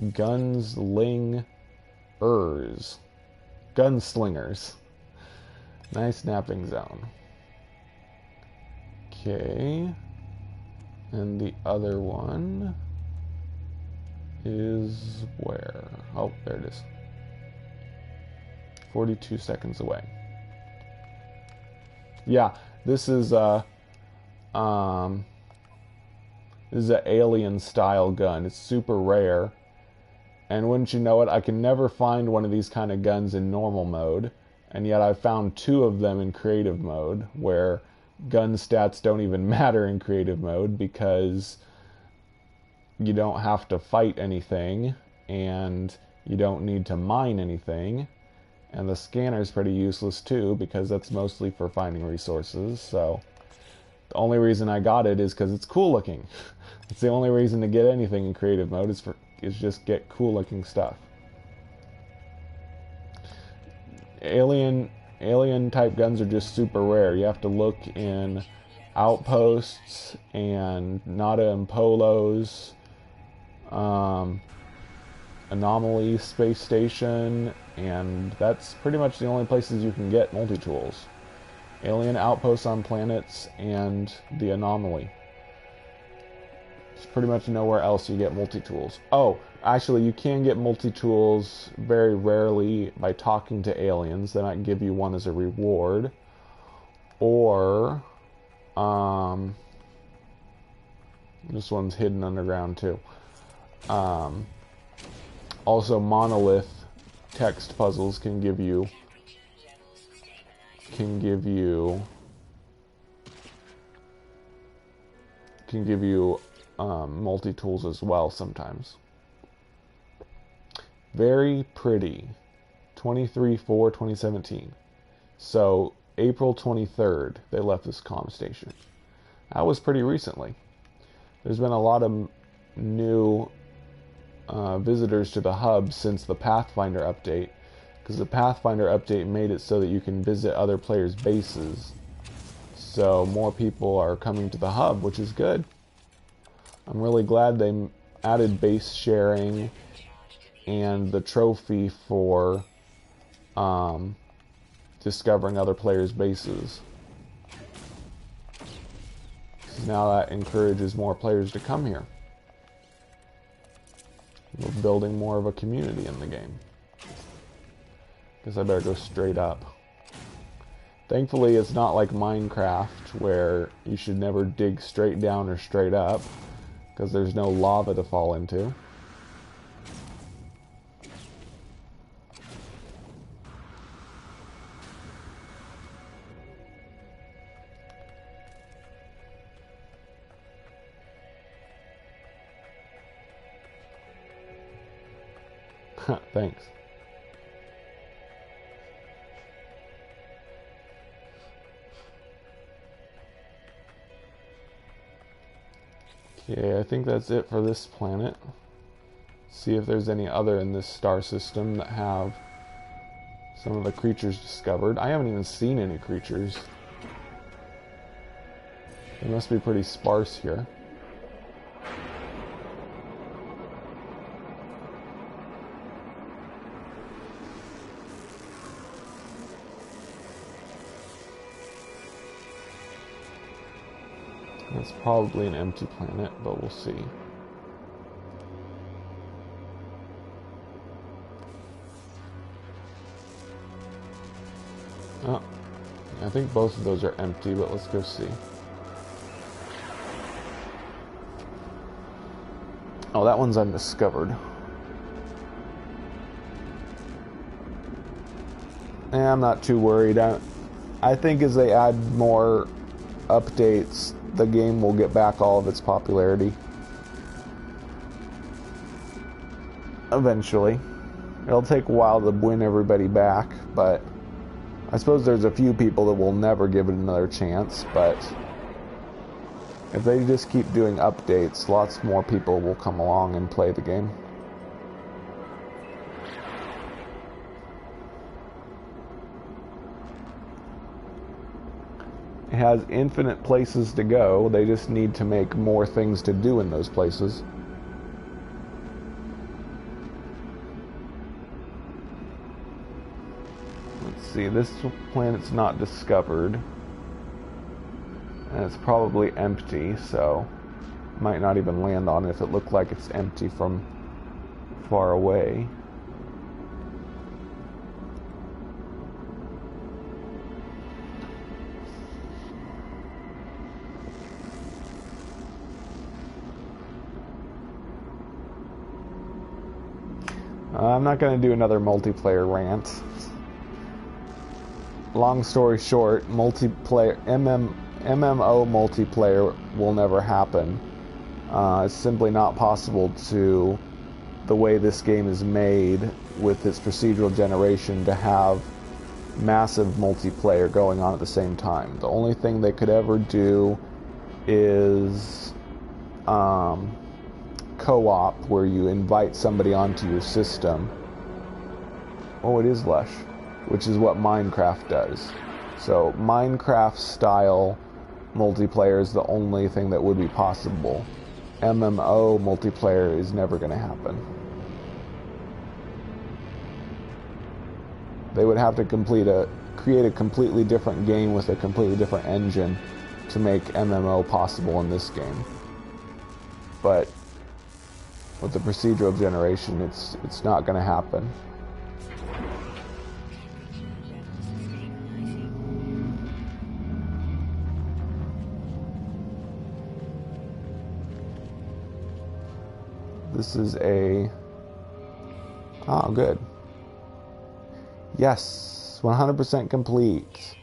Gunslingers. Gunslingers. Nice napping zone. Okay. And the other one is where? Oh, there it is. 42 seconds away. Yeah, this is an alien style gun. It's super rare. And wouldn't you know it, I can never find one of these kind of guns in normal mode. And yet I've found 2 of them in creative mode, where gun stats don't even matter in creative mode because you don't have to fight anything and you don't need to mine anything. And the scanner's pretty useless too because that's mostly for finding resources. So the only reason I got it is because it's cool looking. It's the only reason to get anything in creative mode is just get cool looking stuff. Alien type guns are just super rare. You have to look in outposts and Nada and Polos, Anomaly Space Station, and that's pretty much the only places you can get multi-tools. Alien outposts on planets and the Anomaly. It's pretty much nowhere else you get multi-tools. Oh, actually, you can get multi-tools very rarely by talking to aliens. They might give you one as a reward. Or, this one's hidden underground too. Also, monolith text puzzles can give you multi-tools as well sometimes. Very pretty. 23/4/2017. So April 23rd they left this comm station. That was pretty recently. There's been a lot of new visitors to the hub since the Pathfinder update, because the Pathfinder update made it so that you can visit other players' bases. So more people are coming to the hub, which is good. I'm really glad they added base sharing and the trophy for discovering other players' bases. Now that encourages more players to come here. We're building more of a community in the game. Guess I better go straight up. Thankfully, it's not like Minecraft, where you should never dig straight down or straight up, because there's no lava to fall into. Thanks. Okay, I think that's it for this planet. See if there's any other in this star system that have some of the creatures discovered. I haven't even seen any creatures. They must be pretty sparse here. It's probably an empty planet, but we'll see. Oh, I think both of those are empty, but let's go see. Oh, that one's undiscovered. I'm not too worried. I think as they add more updates, the game will get back all of its popularity. Eventually. It'll take a while to win everybody back, but I suppose there's a few people that will never give it another chance, but if they just keep doing updates, lots more people will come along and play the game. It has infinite places to go. They just need to make more things to do in those places. Let's see, this planet's not discovered. And it's probably empty, so might not even land on it if it looked like it's empty from far away. I'm not going to do another multiplayer rant. Long story short, MMO multiplayer will never happen. It's simply not possible to, the way this game is made with its procedural generation, to have massive multiplayer going on at the same time. The only thing they could ever do is co-op, where you invite somebody onto your system. Oh, it is lush, which is what Minecraft does. So Minecraft style multiplayer is the only thing that would be possible. MMO multiplayer is never going to happen. They would have to create a completely different game with a completely different engine to make MMO possible in this game. But with the procedural generation, it's not going to happen. This is a... Oh, good. Yes, 100% complete.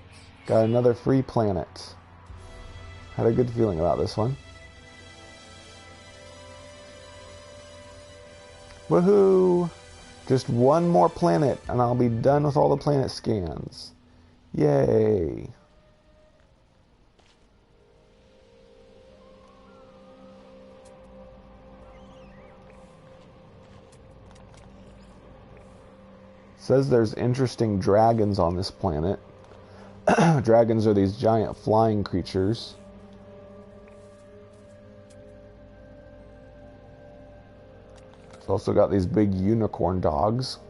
Got another free planet. Had a good feeling about this one. Woohoo! Just one more planet and I'll be done with all the planet scans. Yay! Says there's interesting dragons on this planet. Dragons are these giant flying creatures. It's also got these big unicorn dogs.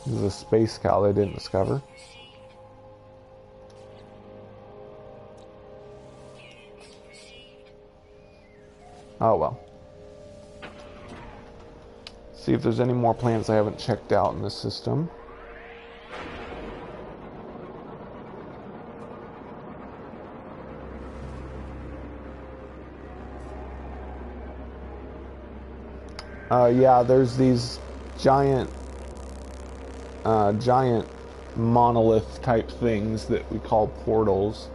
This is a space cow they didn't discover. Oh well. See if there's any more planets I haven't checked out in this system. Yeah, there's these giant, giant monolith type things that we call portals.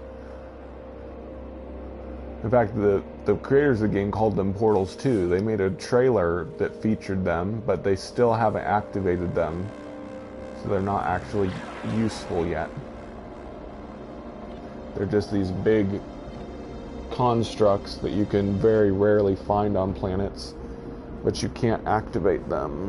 In fact, the creators of the game called them portals too. They made a trailer that featured them, but they still haven't activated them, so they're not actually useful yet. They're just these big constructs that you can very rarely find on planets, but you can't activate them.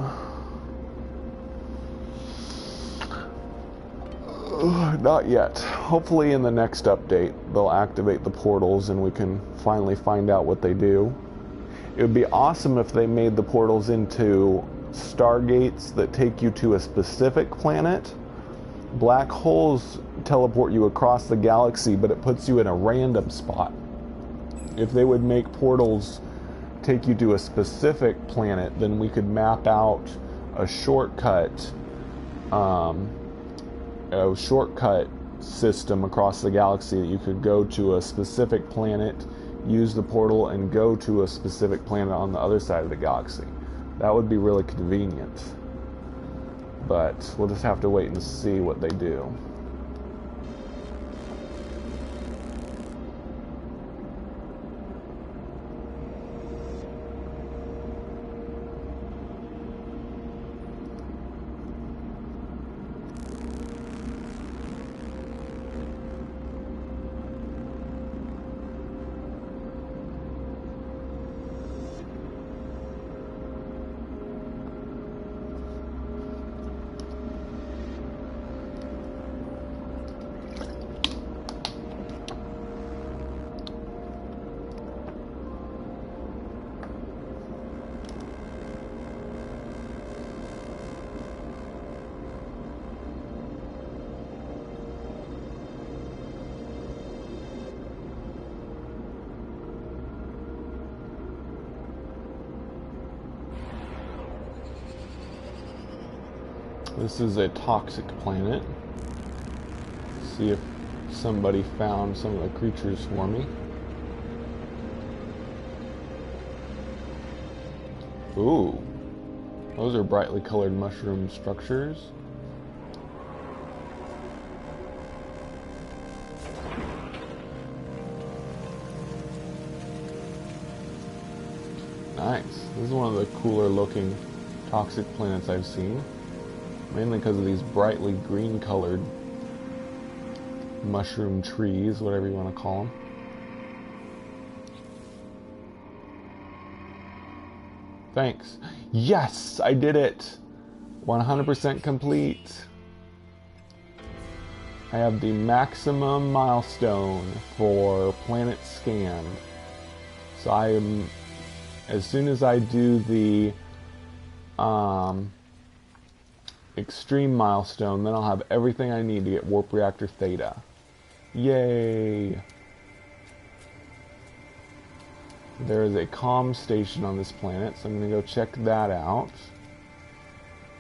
Not yet. Hopefully in the next update they'll activate the portals and we can finally find out what they do. It would be awesome if they made the portals into stargates that take you to a specific planet. Black holes teleport you across the galaxy, but it puts you in a random spot. If they would make portals take you to a specific planet, then we could map out a shortcut system across the galaxy that you could go to a specific planet, use the portal, and go to a specific planet on the other side of the galaxy. That would be really convenient. But we'll just have to wait and see what they do. This is a toxic planet. See if somebody found some of the creatures for me. Ooh, those are brightly colored mushroom structures. Nice. This is one of the cooler looking toxic planets I've seen. Mainly because of these brightly green colored mushroom trees, whatever you want to call them. Thanks. Yes, I did it. 100% complete. I have the maximum milestone for planet scanned. So I am, as soon as I do the extreme milestone, then I'll have everything I need to get warp reactor theta. Yay! There is a comm station on this planet, so I'm going to go check that out.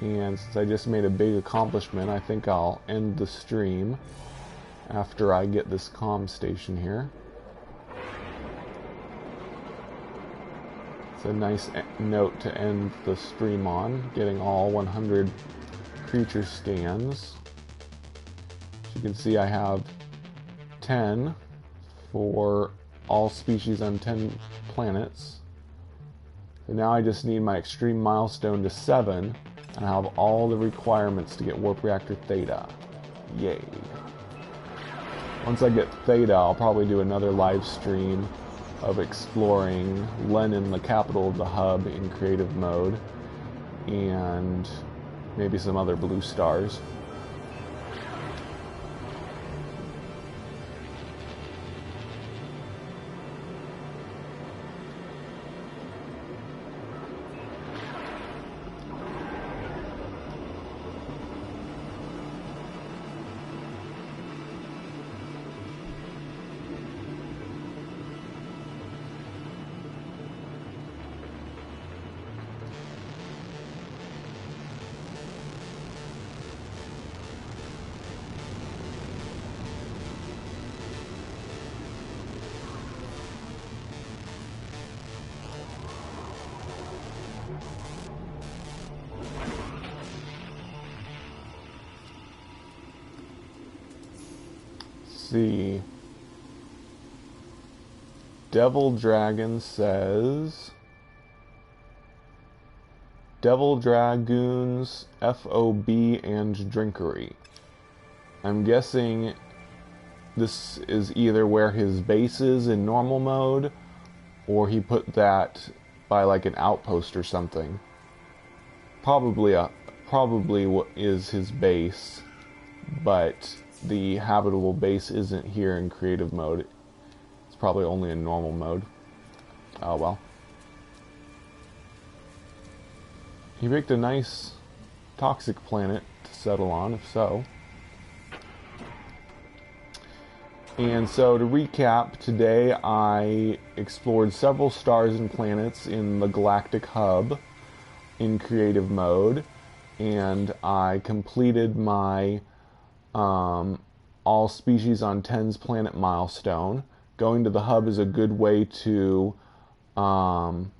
And since I just made a big accomplishment, I think I'll end the stream after I get this comm station here. It's a nice note to end the stream on, getting all 100 creature scans. As you can see, I have 10 for all species on 10 planets. So now I just need my extreme milestone to 7, and I have all the requirements to get warp reactor theta. Yay. Once I get theta, I'll probably do another live stream of exploring Lenin, the capital of the hub, in creative mode, and maybe some other blue stars. see. Devil Dragon says Devil Dragoons, FOB, and Drinkery. I'm guessing this is either where his base is in normal mode, or he put that by like an outpost or something. Probably what is his base, but the habitable base isn't here in creative mode. It's probably only in normal mode. Oh well. He picked a nice toxic planet to settle on, if so. And so to recap, today I explored several stars and planets in the Galactic Hub in creative mode, and I completed my all species on 10's planet milestone. Going to the hub is a good way to kind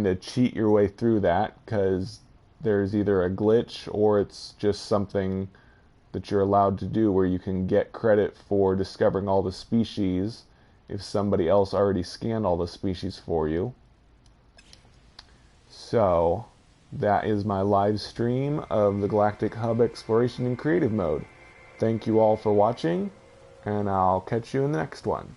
of cheat your way through that, because there's either a glitch or it's just something that you're allowed to do where you can get credit for discovering all the species if somebody else already scanned all the species for you. So that is my live stream of the Galactic Hub exploration in creative mode. Thank you all for watching, and I'll catch you in the next one.